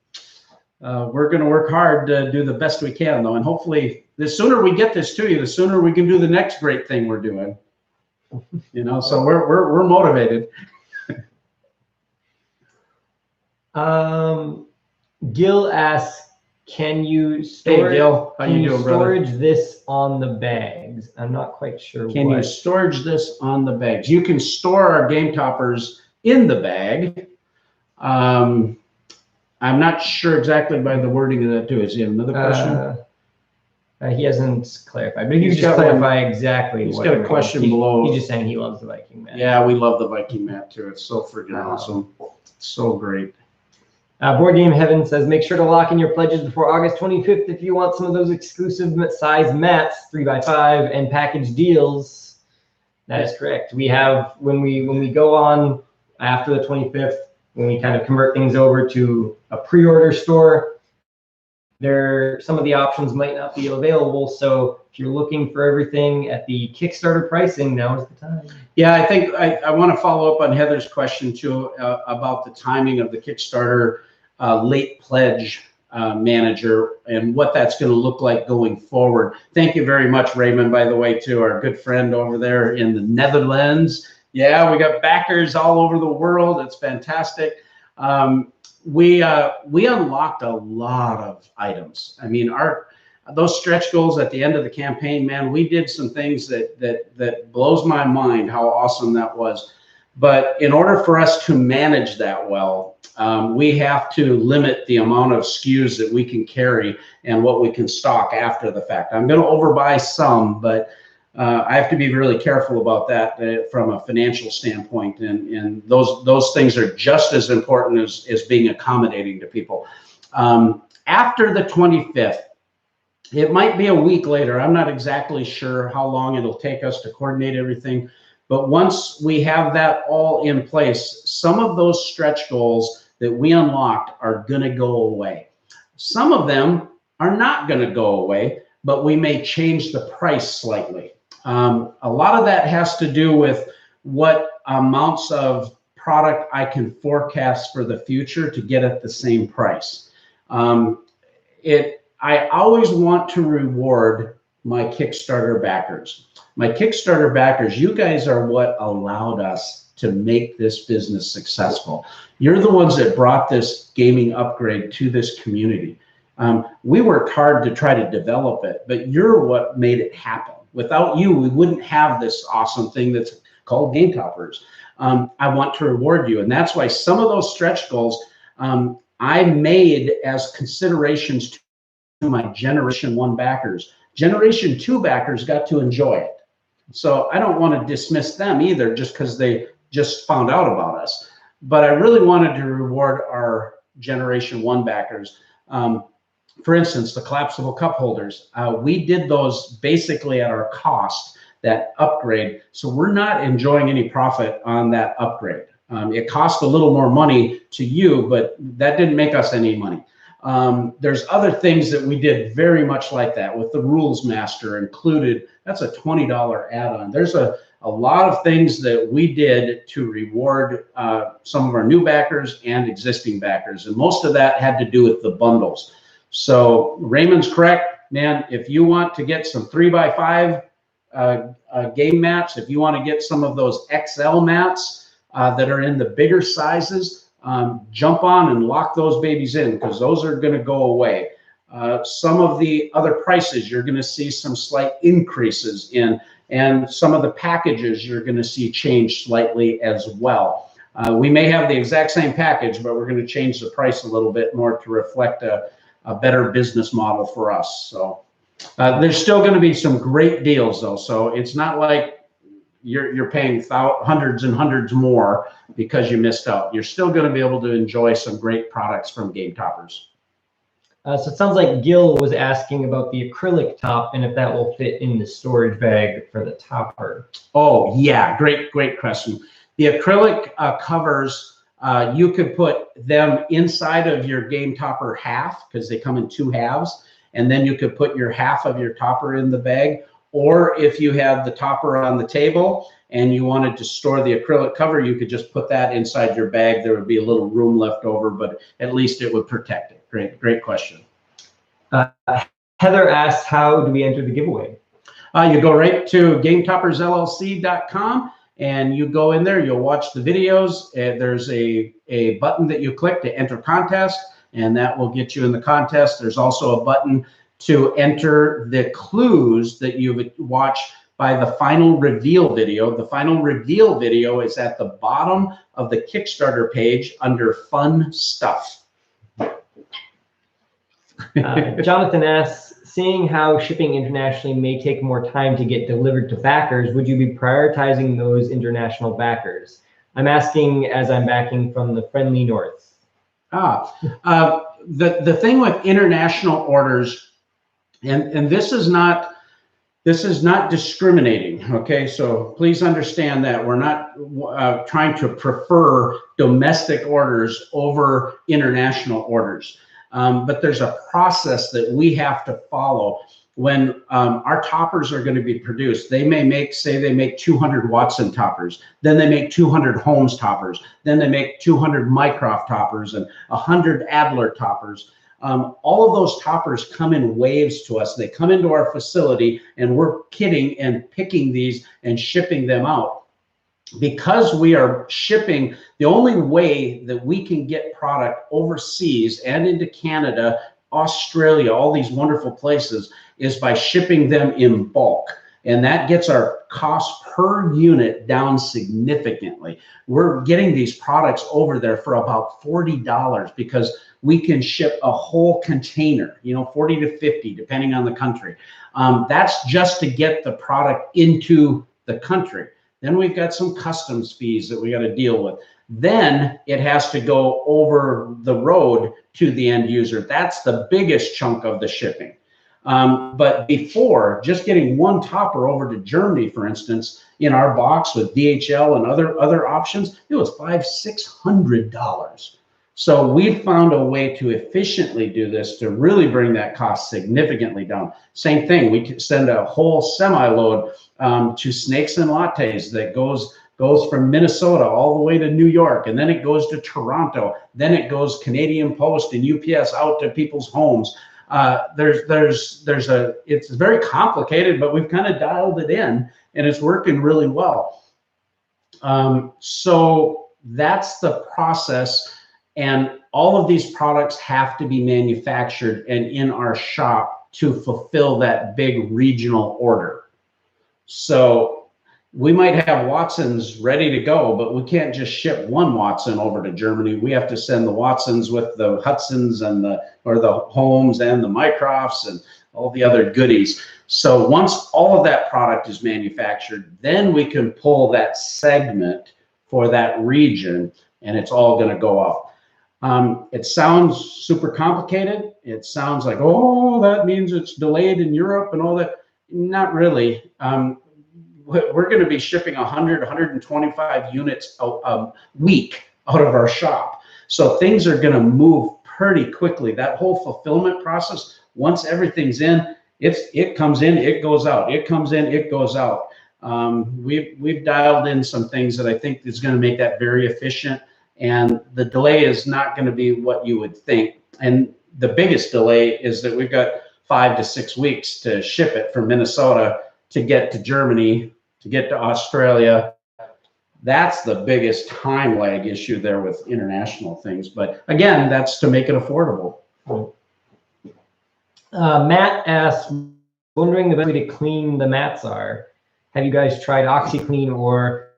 we're going to work hard to do the best we can, though. And hopefully the sooner we get this to you, the sooner we can do the next great thing we're doing. You know, so we're motivated. Gil asks, can you storage, hey, Gil, how you doing, storage this on the bags? I'm not quite sure. Can you storage this on the bags? You can store our game toppers in the bag. I'm not sure exactly by the wording of that too. Is he another question? He hasn't clarified, but if you could just clarify exactly. He's got a question below. He's just saying he loves the Viking mat. Yeah, we love the Viking mat too. It's so freaking awesome. It's so great. Board Game Heaven says, make sure to lock in your pledges before August 25th if you want some of those exclusive size mats, 3x5, and package deals. That is correct. We have, when we go on after the 25th, when we kind of convert things over to a pre-order store, some of the options might not be available. So if you're looking for everything at the Kickstarter pricing, now is the time. Yeah, I think I want to follow up on Heather's question too about the timing of the Kickstarter late pledge manager and what that's going to look like going forward. Thank you very much, Raymond, by the way, to our good friend over there in the Netherlands. Yeah, we got backers all over the world. It's fantastic. We unlocked a lot of items. I mean, those stretch goals at the end of the campaign, man, we did some things that blows my mind how awesome that was. But in order for us to manage that well, we have to limit the amount of SKUs that we can carry and what we can stock after the fact. I'm going to overbuy some, but I have to be really careful about that from a financial standpoint. And those things are just as important as being accommodating to people. After the 25th, it might be a week later. I'm not exactly sure how long it'll take us to coordinate everything. But once we have that all in place, some of those stretch goals that we unlocked are going to go away. Some of them are not going to go away, but we may change the price slightly. A lot of that has to do with what amounts of product I can forecast for the future to get at the same price. I always want to reward my Kickstarter backers. My Kickstarter backers, you guys are what allowed us to make this business successful. You're the ones that brought this gaming upgrade to this community. We worked hard to try to develop it, but you're what made it happen. Without you, we wouldn't have this awesome thing that's called Game Toppers. I want to reward you. And that's why some of those stretch goals I made as considerations to my Generation 1 backers. Generation 2 backers got to enjoy it. So I don't want to dismiss them either just because they just found out about us. But I really wanted to reward our Generation 1 backers. For instance, the collapsible cup holders. We did those basically at our cost, that upgrade. So we're not enjoying any profit on that upgrade. It cost a little more money to you, but that didn't make us any money. There's other things that we did very much like that with the Rules Master included. That's a $20 add-on. There's a lot of things that we did to reward some of our new backers and existing backers. And most of that had to do with the bundles. So Raymond's correct, man. If you want to get some 3x5 game mats, if you want to get some of those XL mats that are in the bigger sizes, jump on and lock those babies in because those are going to go away. Some of the other prices you're going to see some slight increases in, and some of the packages you're going to see change slightly as well. We may have the exact same package, but we're going to change the price a little bit more to reflect a better business model for us. So there's still going to be some great deals though. So it's not like you're paying hundreds and hundreds more because you missed out. You're still going to be able to enjoy some great products from Game Toppers. So it sounds like Gil was asking about the acrylic top and if that will fit in the storage bag for the topper. Oh yeah, great question. The acrylic covers, you could put them inside of your Game Topper half, because they come in 2 halves, and then you could put your half of your topper in the bag. Or if you have the topper on the table and you wanted to store the acrylic cover, you could just put that inside your bag. There would be a little room left over, but at least it would protect it. Great question. Heather asks, how do we enter the giveaway? You go right to GameToppersLLC.com and you go in there, you'll watch the videos. There's a button that you click to enter contest, and that will get you in the contest. There's also a button to enter the clues that you would watch by the final reveal video. The final reveal video is at the bottom of the Kickstarter page under Fun Stuff. Jonathan asks, seeing how shipping internationally may take more time to get delivered to backers, would you be prioritizing those international backers? I'm asking as I'm backing from the friendly north. The thing with international orders, and this is not discriminating, okay? So please understand that we're not trying to prefer domestic orders over international orders. But there's a process that we have to follow when our toppers are going to be produced. They may make, say they make 200 Watson toppers, then they make 200 Holmes toppers, then they make 200 Mycroft toppers and 100 Adler toppers. All of those toppers come in waves to us. They come into our facility and we're kitting and picking these and shipping them out. Because we are shipping, the only way that we can get product overseas and into Canada, Australia, all these wonderful places, is by shipping them in bulk. And that gets our cost per unit down significantly. We're getting these products over there for about $40 because we can ship a whole container, 40 to 50, depending on the country. That's just to get the product into the country. Then we've got some customs fees that we got to deal with. Then it has to go over the road to the end user. That's the biggest chunk of the shipping. But before, just getting one topper over to Germany, for instance, in our box with DHL and other options, it was $500–600. So we found a way to efficiently do this to really bring that cost significantly down. Same thing, we could send a whole semi-load to Snakes and Lattes that goes from Minnesota all the way to New York, and then it goes to Toronto, then it goes Canadian Post and UPS out to people's homes. It's very complicated, but we've kind of dialed it in and it's working really well. So that's the process. And all of these products have to be manufactured and in our shop to fulfill that big regional order. So we might have Watsons ready to go, but we can't just ship one Watson over to Germany. We have to send the Watsons with the Hudsons and the Holmes and the Mycrofts and all the other goodies. So once all of that product is manufactured, then we can pull that segment for that region and it's all going to go up. It sounds super complicated. It sounds like, oh, that means it's delayed in Europe and all that. Not really. We're going to be shipping 100, 125 units a week out of our shop. So things are going to move pretty quickly. That whole fulfillment process, once everything's in, it comes in, it goes out. It comes in, it goes out. We've dialed in some things that I think is going to make that very efficient. And the delay is not going to be what you would think. And the biggest delay is that we've got 5 to 6 weeks to ship it from Minnesota to get to Germany, to get to Australia. That's the biggest time lag issue there with international things. But again, that's to make it affordable. Matt asks, wondering the best way to clean the mats are. Have you guys tried OxyClean or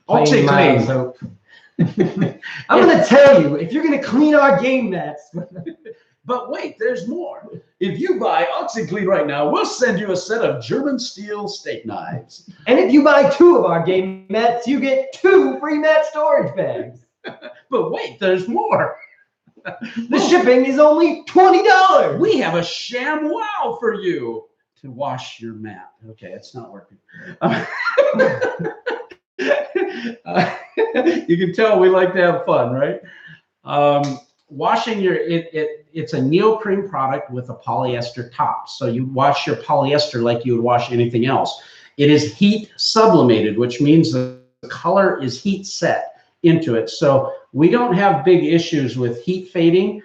plain mild soap? I'm going to tell you, if you're going to clean our game mats. But wait, there's more. If you buy OxyClean right now, we'll send you a set of German steel steak knives. And if you buy 2 of our game mats, you get 2 free mat storage bags. But wait, there's more. The shipping is only $20. We have a sham wow for you to wash your mat. Okay, it's not working. You can tell we like to have fun, right? Washing your, it's a neoprene product with a polyester top. So you wash your polyester like you would wash anything else. It is heat sublimated, which means the color is heat set into it. So we don't have big issues with heat fading.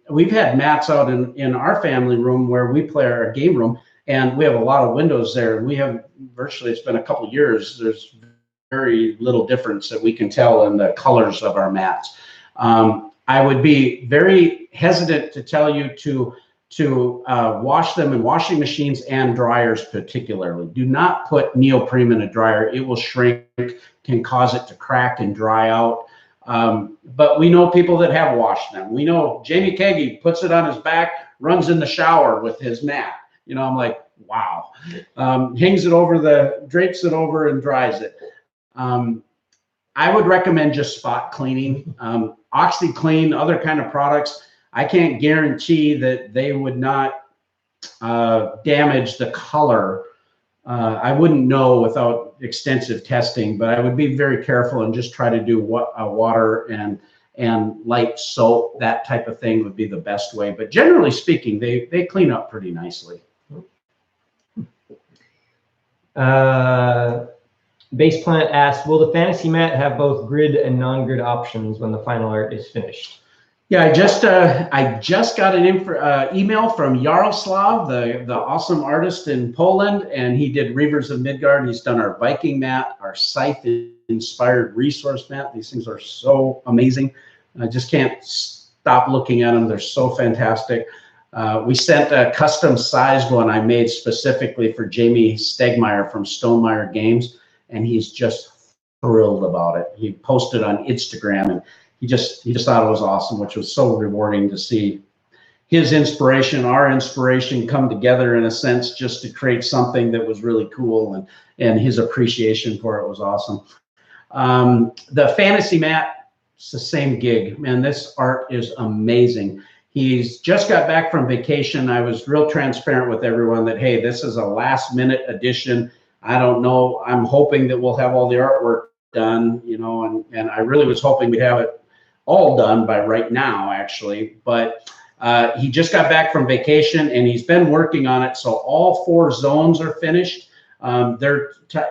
We've had mats out in our family room where we play our game room, and we have a lot of windows there. We have virtually, it's been a couple of years, there's very little difference that we can tell in the colors of our mats. I would be very hesitant to tell you to wash them in washing machines and dryers particularly. Do not put neoprene in a dryer. It will shrink, can cause it to crack and dry out. But we know people that have washed them. We know Jamie Kagi puts it on his back, runs in the shower with his mat. You know, I'm like, wow. Hangs it over drapes it over and dries it. I would recommend just spot cleaning. OxyClean, other kind of products, I can't guarantee that they would not damage the color. I wouldn't know without extensive testing, but I would be very careful and just try to do water and light soap. That type of thing would be the best way. But generally speaking, they clean up pretty nicely. Base Plant asks, will the fantasy mat have both grid and non-grid options when the final art is finished? Yeah, I just got an email from Yaroslav, the awesome artist in Poland, and he did Reavers of Midgard. He's done our Viking mat, our Scythe-inspired resource mat. These things are so amazing. I just can't stop looking at them. They're so fantastic. We sent a custom-sized one I made specifically for Jamie Stegmeyer from Stonemeyer Games, and he's just thrilled about it. He posted on Instagram, and he just thought it was awesome, which was so rewarding to see his inspiration, our inspiration come together in a sense just to create something that was really cool, and his appreciation for it was awesome. The fantasy mat, it's the same gig. Man, this art is amazing. He's just got back from vacation. I was real transparent with everyone that, hey, this is a last minute addition. I don't know. I'm hoping that we'll have all the artwork done, you know, and I really was hoping we'd have it all done by right now, actually. But he just got back from vacation and he's been working on it. So all 4 zones are finished.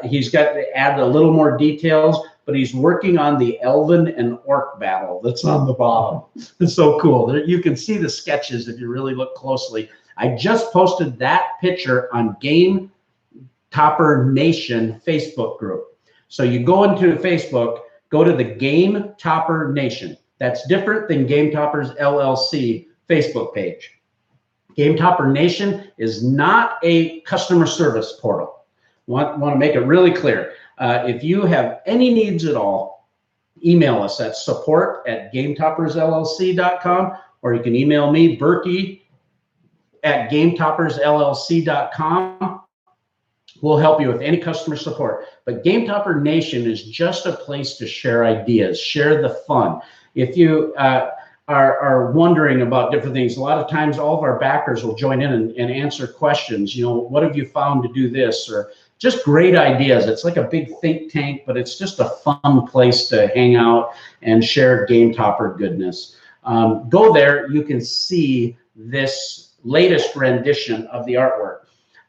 He's got to add a little more details, but he's working on the Elven and Orc battle that's on the bottom. It's so cool. You can see the sketches if you really look closely. I just posted that picture on Game Topper Nation Facebook group. So you go into Facebook, go to the Game Topper Nation. That's different than Game Toppers LLC Facebook page. Game Topper Nation is not a customer service portal. Want to make it really clear. If you have any needs at all, email us at support@gametoppersllc.com, or you can email me, Burky, at gametoppersllc.com. We'll help you with any customer support. But Game Topper Nation is just a place to share ideas, share the fun. If you are wondering about different things, a lot of times all of our backers will join in and answer questions. You know, what have you found to do this? Or just great ideas. It's like a big think tank, but it's just a fun place to hang out and share Game Topper goodness. Go there, you can see this latest rendition of the artwork.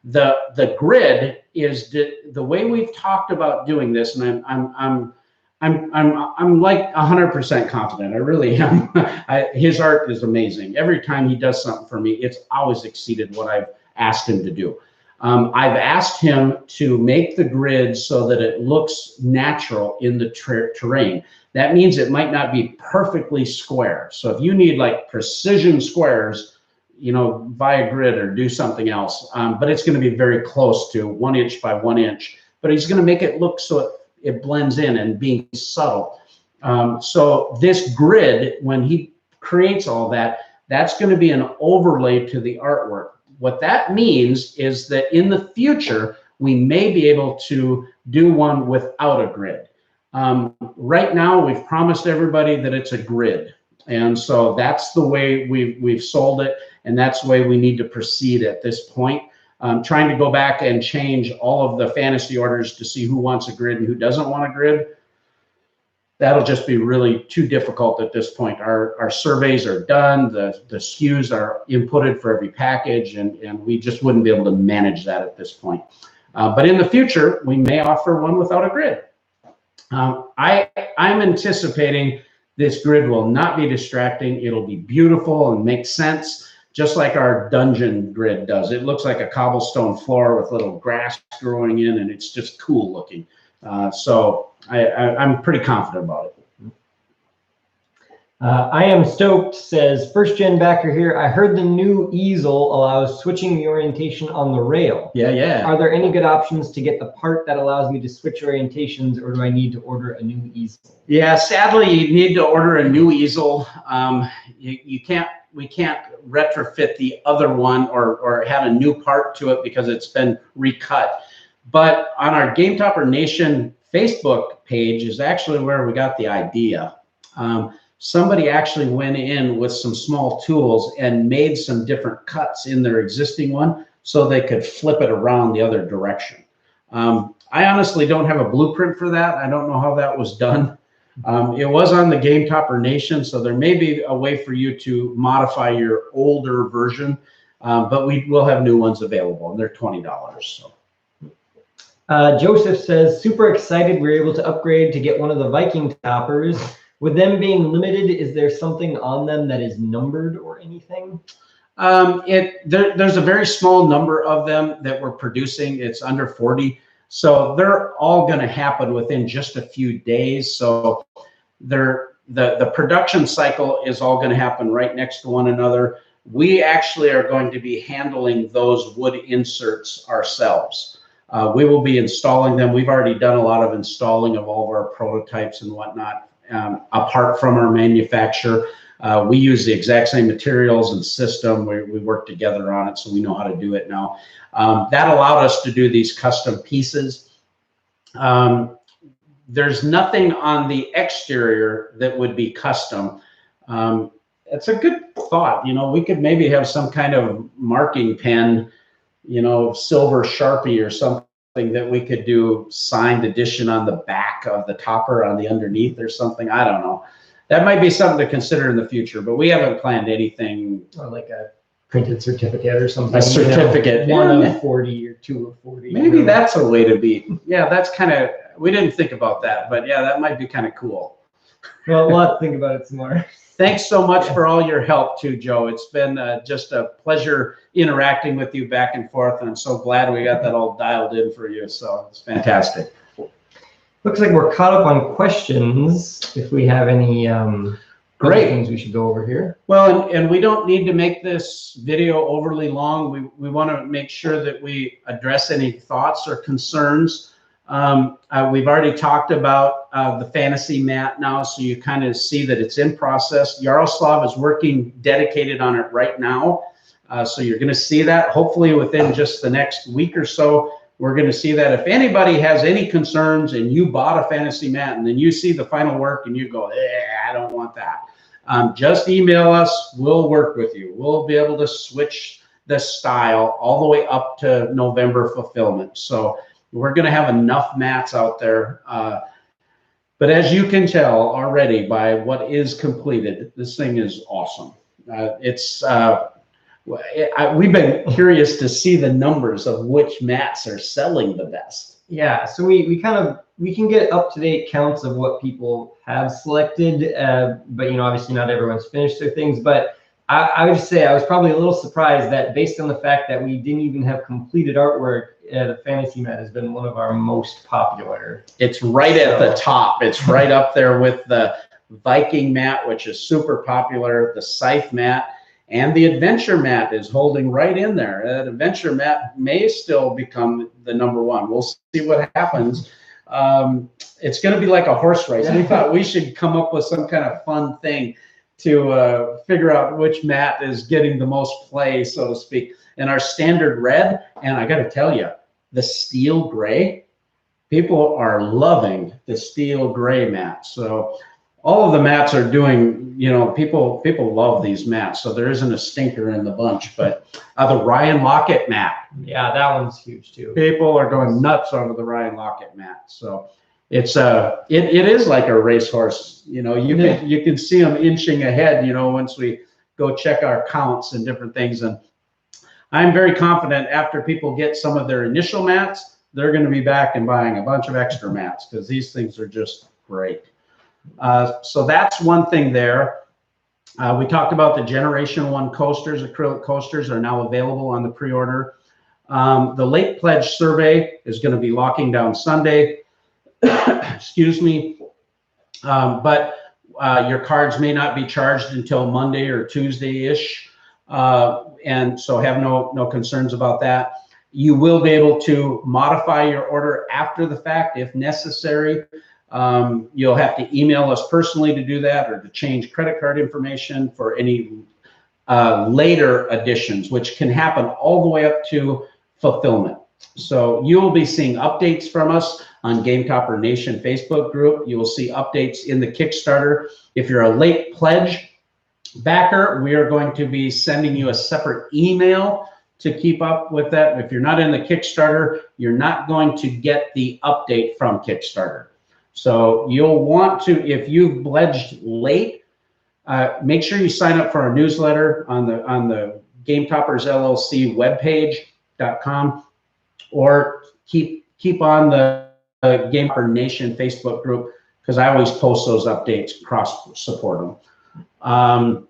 The grid is the way we've talked about doing this, and I'm like 100% confident. I really am. His art is amazing. Every time he does something for me, it's always exceeded what I've asked him to do. I've asked him to make the grid so that it looks natural in the terrain. That means it might not be perfectly square. So if you need like precision squares, you know, buy a grid or do something else. But it's going to be very close to 1 inch by 1 inch. But he's going to make it look so it blends in and being subtle. So this grid, when he creates all that, that's going to be an overlay to the artwork. What that means is that in the future, we may be able to do one without a grid. Right now, we've promised everybody that it's a grid. And so that's the way we've sold it. And that's the way we need to proceed at this point. Trying to go back and change all of the fantasy orders to see who wants a grid and who doesn't want a grid. That'll just be really too difficult at this point. Our surveys are done, the SKUs are inputted for every package, and we just wouldn't be able to manage that at this point. But in the future, we may offer one without a grid. I'm anticipating this grid will not be distracting. It'll be beautiful and make sense, just like our dungeon grid does. It looks like a cobblestone floor with little grass growing in, and it's just cool looking. So I'm pretty confident about it. I am stoked, says first gen backer here. I heard the new easel allows switching the orientation on the rail. Yeah. Are there any good options to get the part that allows me to switch orientations, or do I need to order a new easel? Yeah, sadly, you need to order a new easel. We can't retrofit the other one or have a new part to it because it's been recut. But on our Game Topper Nation Facebook page is actually where we got the idea. Somebody actually went in with some small tools and made some different cuts in their existing one so they could flip it around the other direction. I honestly don't have a blueprint for that. I don't know how that was done. It was on the Game Topper Nation, so there may be a way for you to modify your older version, but we will have new ones available, and they're $20. So. Joseph says, super excited we're able to upgrade to get one of the Viking toppers. With them being limited, is there something on them that is numbered or anything? There's a very small number of them that we're producing. It's under 40. So they're all going to happen within just a few days. So the production cycle is all going to happen right next to one another. We actually are going to be handling those wood inserts ourselves. We will be installing them. We've already done a lot of installing of all of our prototypes and whatnot. Apart from our manufacturer, we use the exact same materials and system. We work together on it, so we know how to do it now. That allowed us to do these custom pieces. There's nothing on the exterior that would be custom. It's a good thought. You know, we could maybe have some kind of marking pen, you know, silver Sharpie or something that we could do signed edition on the back of the topper on the underneath or something. I don't know. That might be something to consider in the future, but we haven't planned anything. Or like a printed certificate or something. A certificate. You know, 1 of 40 or 2 of 40. Maybe that's a way to be. Yeah, that's kind of, we didn't think about that, but yeah, that might be kind of cool. Well, we'll have to think about it some more. Thanks so much for all your help too, Joe. It's been just a pleasure interacting with you back and forth, and I'm so glad we got that all dialed in for you. So it's fantastic. Looks like we're caught up on questions. If we have any great things we should go over here. Well, and we don't need to make this video overly long. We want to make sure that we address any thoughts or concerns. We've already talked about the fantasy mat now, so you kind of see that it's in process. Yaroslav is working dedicated on it right now. So you're going to see that hopefully within just the next week or so. We're going to see that. If anybody has any concerns and you bought a fantasy mat and then you see the final work and you go, I don't want that, just email us. We'll work with you. We'll be able to switch the style all the way up to November fulfillment. So we're going to have enough mats out there. But as you can tell already by what is completed, this thing is awesome. We've been curious to see the numbers of which mats are selling the best. Yeah, so we can get up-to-date counts of what people have selected, but you know, obviously not everyone's finished their things. But I would say I was probably a little surprised that based on the fact that we didn't even have completed artwork, the fantasy mat has been one of our most popular. It's right at the top. It's right up there with the Viking mat, which is super popular, the scythe mat, And the adventure mat is holding right in there. That adventure mat may still become the #1. We'll see what happens. It's going to be like a horse race. We thought we should come up with some kind of fun thing to figure out which mat is getting the most play, so to speak. And our standard red, and I got to tell you, the steel gray, people are loving the steel gray mat. So all of the mats are doing, you know, people love these mats. So there isn't a stinker in the bunch. But the Ryan Lockett mat. Yeah, that one's huge too. People are going nuts over the Ryan Lockett mat. So it's it is like a racehorse. You know, you can see them inching ahead, you know, once we go check our counts and different things. And I'm very confident after people get some of their initial mats, they're going to be back and buying a bunch of extra mats because these things are just great. So that's one thing there. We talked about the Generation 1 coasters. Acrylic coasters are now available on the pre-order. The late pledge survey is going to be locking down Sunday. Excuse me. But your cards may not be charged until Monday or Tuesday-ish. And so have no concerns about that. You will be able to modify your order after the fact if necessary. You'll have to email us personally to do that, or to change credit card information for any later additions, which can happen all the way up to fulfillment. So you will be seeing updates from us on Game Topper Nation Facebook group. You will see updates in the Kickstarter. If you're a late pledge backer, we are going to be sending you a separate email to keep up with that. If you're not in the Kickstarter, you're not going to get the update from Kickstarter. So you'll want to, if you've pledged late, make sure you sign up for our newsletter on the Game Toppers LLC webpage.com, or keep on the Game Topper Nation Facebook group, because I always post those updates, cross-support them.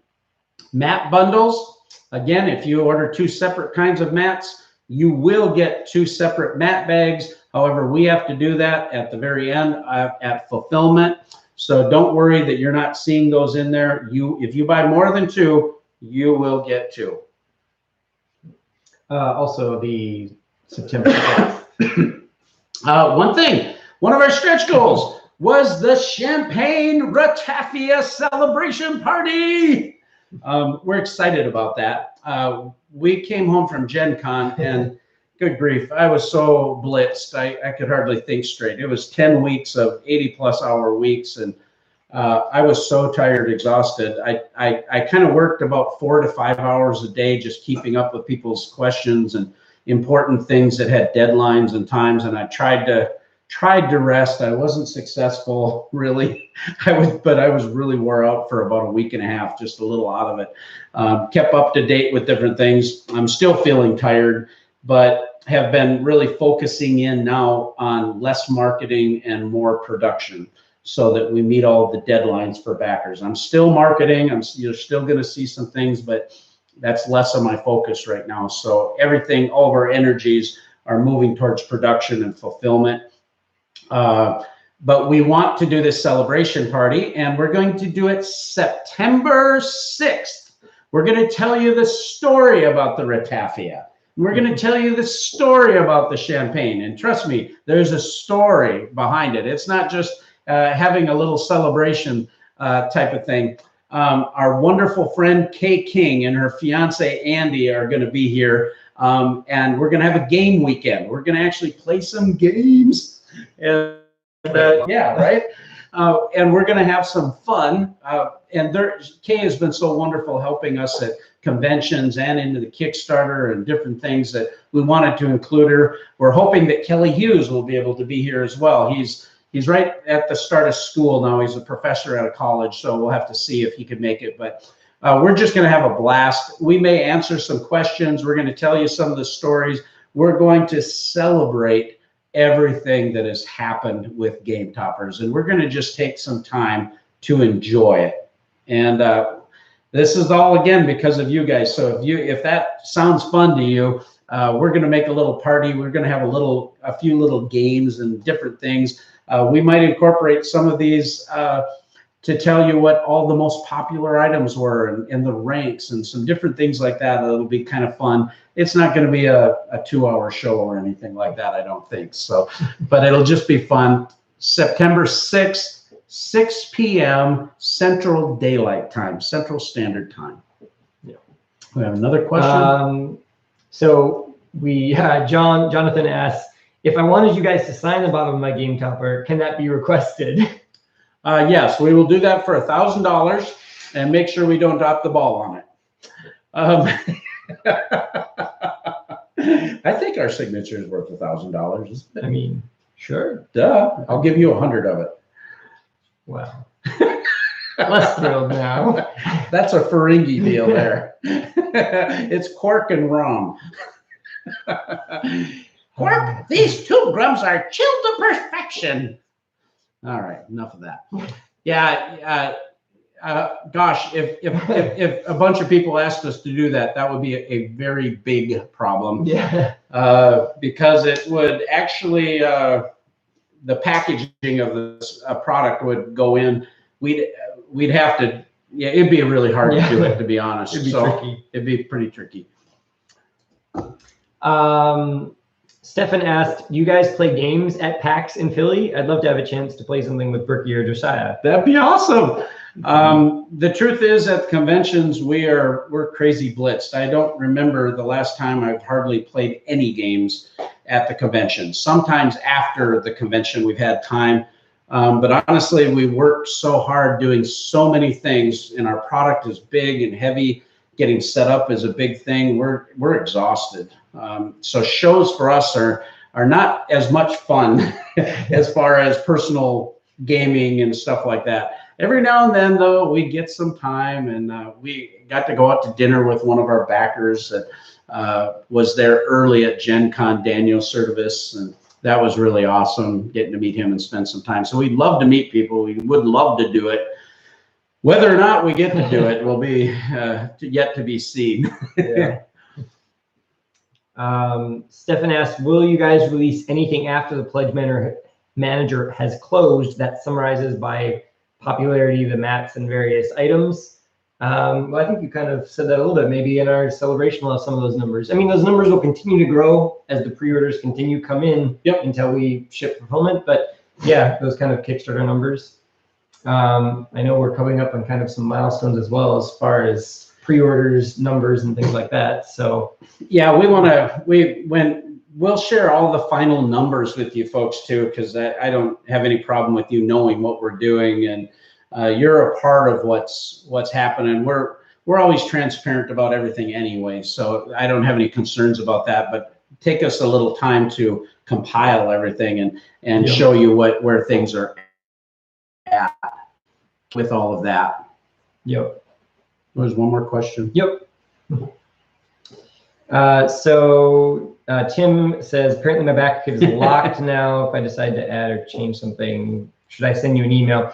Mat bundles. Again, if you order 2 separate kinds of mats, you will get 2 separate mat bags. However, we have to do that at the very end at fulfillment. So don't worry that you're not seeing those in there. If you buy more than 2, you will get 2. Also, the September 12th. One of our stretch goals was the Champagne Ratafia celebration party. We're excited about that. We came home from Gen-Con, and good grief, I was so blitzed, I could hardly think straight. It was 10 weeks of 80+ hour weeks, and I was so tired, exhausted. I kind of worked about 4 to 5 hours a day just keeping up with people's questions and important things that had deadlines and times, and I tried to rest. I wasn't successful, really. But I was really wore out for about a week and a half, just a little out of it. Kept up to date with different things. I'm still feeling tired, but have been really focusing in now on less marketing and more production, so that we meet all the deadlines for backers. I'm still marketing. You're still going to see some things, but that's less of my focus right now. So everything, all of our energies are moving towards production and fulfillment. But we want to do this celebration party, and we're going to do it September 6th. We're going to tell you the story about the Ratafia. We're going to tell you the story about the champagne. And trust me, there's a story behind it. It's not just having a little celebration type of thing. Our wonderful friend Kay King and her fiance Andy are going to be here, and we're going to have a game weekend. We're going to actually play some games. And yeah, right. And we're going to have some fun. And Kay has been so wonderful helping us at conventions and into the Kickstarter and different things that we wanted to include her. We're hoping that Kelly Hughes will be able to be here as well. He's right at the start of school now. He's a professor at a college, so we'll have to see if he can make it. But we're just going to have a blast. We may answer some questions. We're going to tell you some of the stories. We're going to celebrate everything that has happened with Game Toppers, and we're going to just take some time to enjoy it. And this is all, again, because of you guys. So if that sounds fun to you, we're going to make a little party. We're going to have a few little games and different things. We might incorporate some of these to tell you what all the most popular items were and the ranks and some different things like that. It'll be kind of fun. It's not going to be a 2-hour show or anything like that, I don't think. So, but it'll just be fun. September 6th, 6 p.m. Central Daylight Time, Central Standard Time. Yeah. We have another question. So Jonathan asks, if I wanted you guys to sign the bottom of my game topper, can that be requested? Yes, we will do that for $1,000 and make sure we don't drop the ball on it. I think our signature is worth $1,000, isn't it? I mean, sure. Duh. I'll give you 100 of it. Wow. Less thrilled now. That's a Ferengi deal there. It's cork and rum. Cork, these 2 grams are chilled to perfection. All right, enough of that. Yeah, gosh, if a bunch of people asked us to do that, that would be a very big problem. Yeah. Because it would actually, the packaging of this product would go in. We'd have to. Yeah, it'd be really hard to do it, to be honest. It'd be tricky. It'd be pretty tricky. Stefan asked, do you guys play games at PAX in Philly? I'd love to have a chance to play something with Burky or Josiah. That'd be awesome. The truth is, at conventions, we're crazy blitzed. I don't remember the last time I've hardly played any games at the convention. Sometimes after the convention, we've had time. But honestly, we worked so hard doing so many things, and our product is big and heavy. Getting set up is a big thing. We're exhausted. So shows for us are not as much fun as far as personal gaming and stuff like that. Every now and then, though, we get some time, and we got to go out to dinner with one of our backers that was there early at Gen-Con, Daniel Service, and that was really awesome, getting to meet him and spend some time. So we'd love to meet people. We would love to do it. Whether or not we get to do it will be yet to be seen. Yeah. Stefan asked, will you guys release anything after the Pledge Manager has closed that summarizes by popularity the mats and various items? Well, I think you kind of said that a little bit. Maybe in our celebration we'll have some of those numbers. I mean, those numbers will continue to grow as the pre-orders continue to come in. Yep. Until we ship fulfillment. But yeah, those kind of Kickstarter numbers. I know we're coming up on kind of some milestones as well as far as pre-orders, numbers, and things like that. So yeah, we'll share all the final numbers with you folks too, because I don't have any problem with you knowing what we're doing, and you're a part of what's happening. We're always transparent about everything anyway, so I don't have any concerns about that. But take us a little time to compile everything and Yep. show you where things are at with all of that. Yep. There's one more question. Yep. Tim says, apparently my back is locked now. If I decide to add or change something, should I send you an email?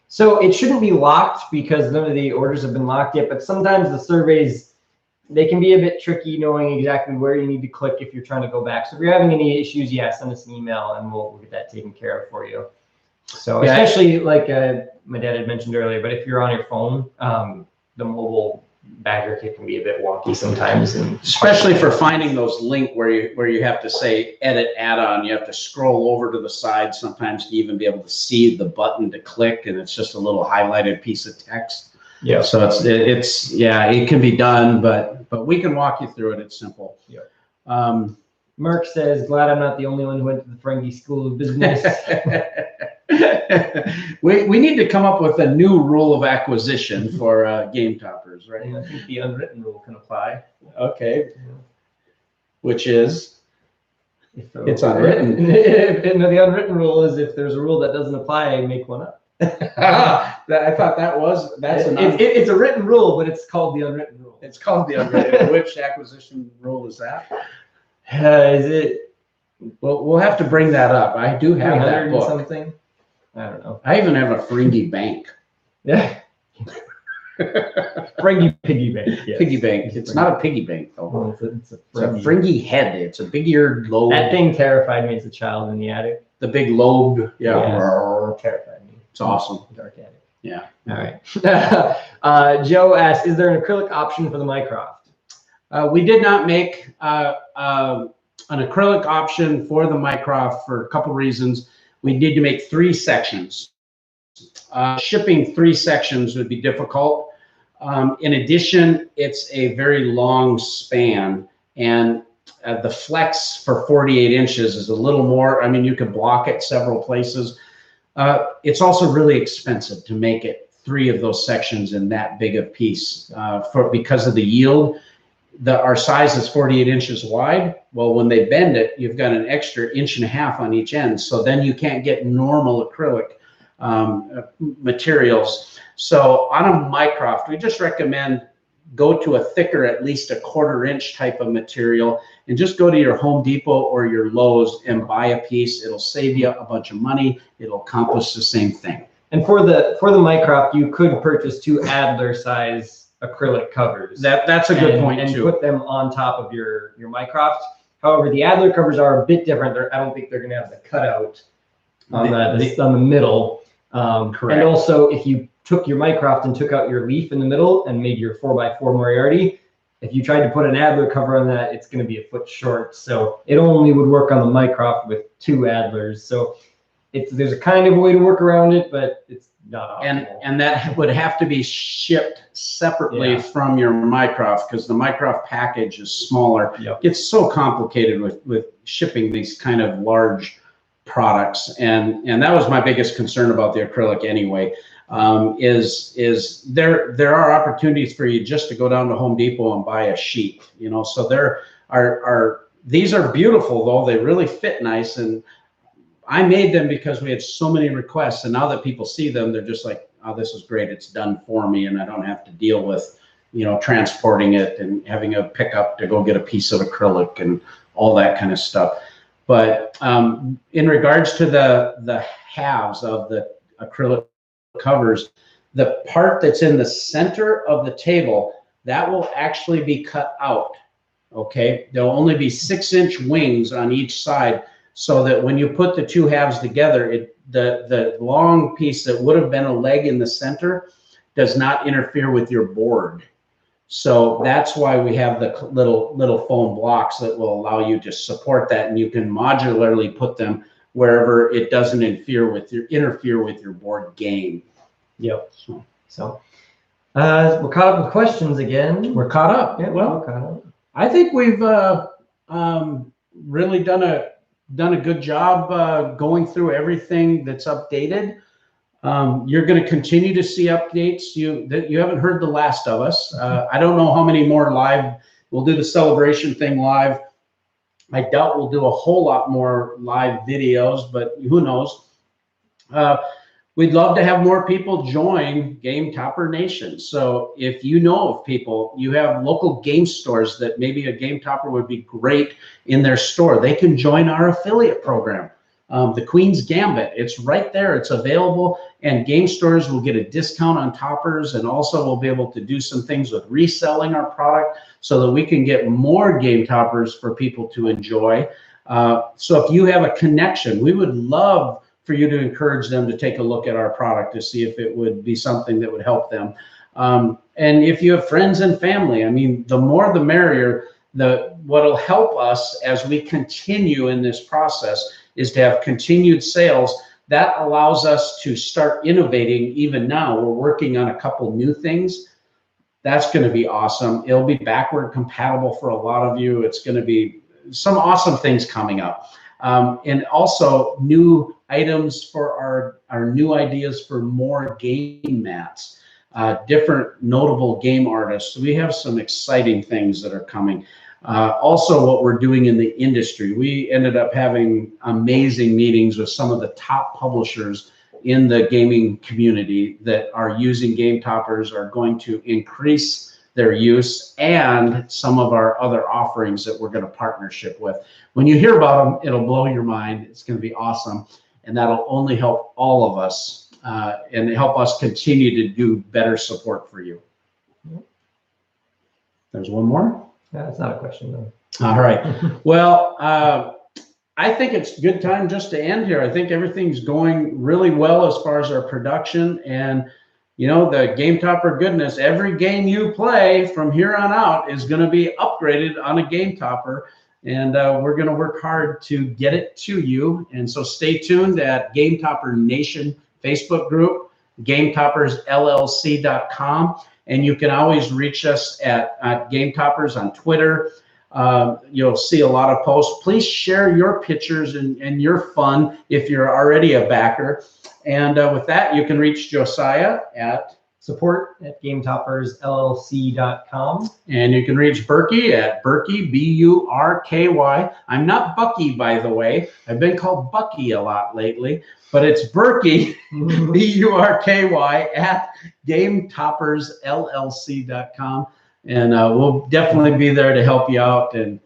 So it shouldn't be locked because none of the orders have been locked yet, but sometimes the surveys, they can be a bit tricky knowing exactly where you need to click if you're trying to go back. So if you're having any issues, yeah, send us an email and we'll get that taken care of for you. So yeah, especially like my dad had mentioned earlier, but if you're on your phone, the mobile bagger kit can be a bit wonky sometimes, and especially for finding those links where you have to say edit add-on. You have to scroll over to the side sometimes to even be able to see the button to click, and it's just a little highlighted piece of text. Yeah. So it's yeah, it can be done, but we can walk you through it. It's simple. Yeah. Mark says, glad I'm not the only one who went to the Ferengi School of Business. we need to come up with a new rule of acquisition for game toppers, right? And I think the unwritten rule can apply. Okay. Yeah. Which is? It's unwritten. No, the unwritten rule is if there's a rule that doesn't apply, make one up. I thought it's a written rule, but it's called the unwritten rule. It's called the unwritten. Which acquisition rule is that? Is it? Well, we'll have to bring that up. I do have that book. Something. I don't know. I even have a Ferengi bank. Yeah. Ferengi piggy bank. Yes. Piggy bank. It's not a piggy bank though. Well, it's a Ferengi head. It's a big-eared lobe. That thing terrified me as a child in the attic. The big lobe. Yeah. Terrified me. It's awesome. Dark attic. Yeah. All right. Joe asks, is there an acrylic option for the Mycroft? We did not make an acrylic option for the Mycroft for a couple reasons. We need to make 3 sections. Shipping 3 sections would be difficult. In addition, it's a very long span, and the flex for 48 inches is a little more. I mean, you could block it several places. It's also really expensive to make it 3 of those sections in that big a piece because of the yield. Our size is 48 inches wide. Well, when they bend it, you've got an extra 1.5 inches on each end. So then you can't get normal acrylic materials. So on a Mycroft, we just recommend go to a thicker, at least 1/4 inch type of material, and just go to your Home Depot or your Lowe's and buy a piece. It'll save you a bunch of money. It'll accomplish the same thing. And for the Mycroft, you could purchase 2 Adler size acrylic covers. That's a good point and too. Put them on top of your Mycroft. However, the Adler covers are a bit different. I don't think they're going to have the cutout on the middle. Correct. And also, if you took your Mycroft and took out your leaf in the middle and made your 4x4 Moriarty, if you tried to put an Adler cover on that, it's going to be a foot short. So it only would work on the Mycroft with 2 Adlers. So there's a kind of way to work around it, but it's not optimal. And that would have to be shipped separately from your Mycroft, because the Mycroft package is smaller. Yep. It's so complicated with shipping these kind of large products, and that was my biggest concern about the acrylic anyway. Is there are opportunities for you just to go down to Home Depot and buy a sheet, you know. So these are beautiful though. They really fit nice, and I made them because we had so many requests, and now that people see them, they're just like, oh, this is great. It's done for me, and I don't have to deal with, you know, transporting it and having a pickup to go get a piece of acrylic and all that kind of stuff. But in regards to the halves of the acrylic covers, the part that's in the center of the table, that will actually be cut out. Okay, there'll only be 6-inch wings on each side, so that when you put the 2 halves together, the long piece that would have been a leg in the center does not interfere with your board. So that's why we have the little foam blocks that will allow you to support that, and you can modularly put them wherever it doesn't interfere with your board game. Yep. So we're caught up with questions again. We're caught up. Yeah, well, we're caught up. I think we've really done a good job going through everything that's updated. You're going to continue to see updates. You haven't heard the last of us. I don't know how many more live. We'll do the celebration thing live. I doubt we'll do a whole lot more live videos, but who knows? We'd love to have more people join Game Topper Nation. So if you know of people, you have local game stores that maybe a Game Topper would be great in their store, they can join our affiliate program. The Queen's Gambit, it's right there, it's available, and game stores will get a discount on toppers, and also we'll be able to do some things with reselling our product so that we can get more game toppers for people to enjoy. So if you have a connection, we would love for you to encourage them to take a look at our product to see if it would be something that would help them. And if you have friends and family, I mean, the more the merrier. What'll help us as we continue in this process is to have continued sales. That allows us to start innovating. Even now, we're working on a couple new things. That's going to be awesome. It'll be backward compatible for a lot of you. It's going to be some awesome things coming up. And also new items for our new ideas for more game mats, different notable game artists. We have some exciting things that are coming. Also, what we're doing in the industry, we ended up having amazing meetings with some of the top publishers in the gaming community that are using Game Toppers, are going to increase their use, and some of our other offerings that we're going to partnership with. When you hear about them, it'll blow your mind. It's going to be awesome, and that'll only help all of us and help us continue to do better support for you. There's one more. Yeah, it's not a question though. All right. Well, I think it's a good time just to end here. I think everything's going really well as far as our production, and you know, the Game Topper goodness, every game you play from here on out is going to be upgraded on a Game Topper. And we're going to work hard to get it to you. And so stay tuned at Game Topper Nation Facebook group, GameToppersLLC.com. And you can always reach us at Game Toppers on Twitter. You'll see a lot of posts. Please share your pictures and your fun if you're already a backer. And with that, you can reach Josiah at support@GameToppersLLC.com. And you can reach Burky at Burky, B-U-R-K-Y. I'm not Bucky, by the way. I've been called Bucky a lot lately, but it's Burky, B-U-R-K-Y, at GameToppersLLC.com. And we'll definitely be there to help you out. And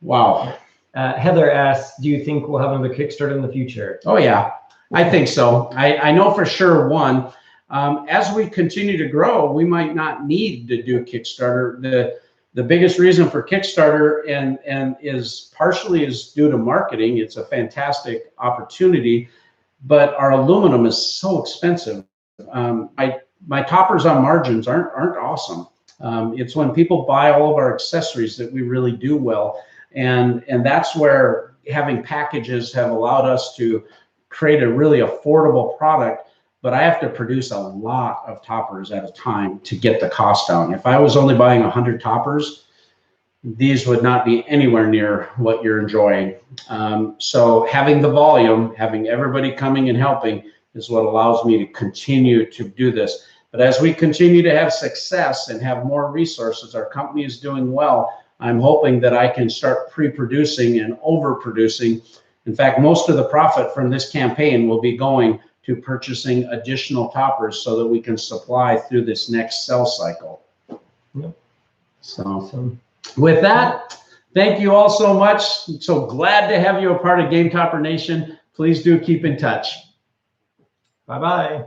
wow. Heather asks, do you think we'll have another Kickstarter in the future? Oh, yeah, I think so. I know for sure one. As we continue to grow, we might not need to do Kickstarter. The biggest reason for Kickstarter and is partially due to marketing. It's a fantastic opportunity, but our aluminum is so expensive. My toppers on margins aren't awesome. It's when people buy all of our accessories that we really do well, and that's where having packages have allowed us to create a really affordable product. But I have to produce a lot of toppers at a time to get the cost down. If I was only buying 100 toppers, these would not be anywhere near what you're enjoying. So having the volume, having everybody coming and helping is what allows me to continue to do this. But as we continue to have success and have more resources, our company is doing well. I'm hoping that I can start pre-producing and overproducing. In fact, most of the profit from this campaign will be going to purchasing additional toppers so that we can supply through this next sell cycle. Yep. So Awesome. With that, thank you all so much. So glad to have you a part of Game Topper Nation. Please do keep in touch. Bye-bye.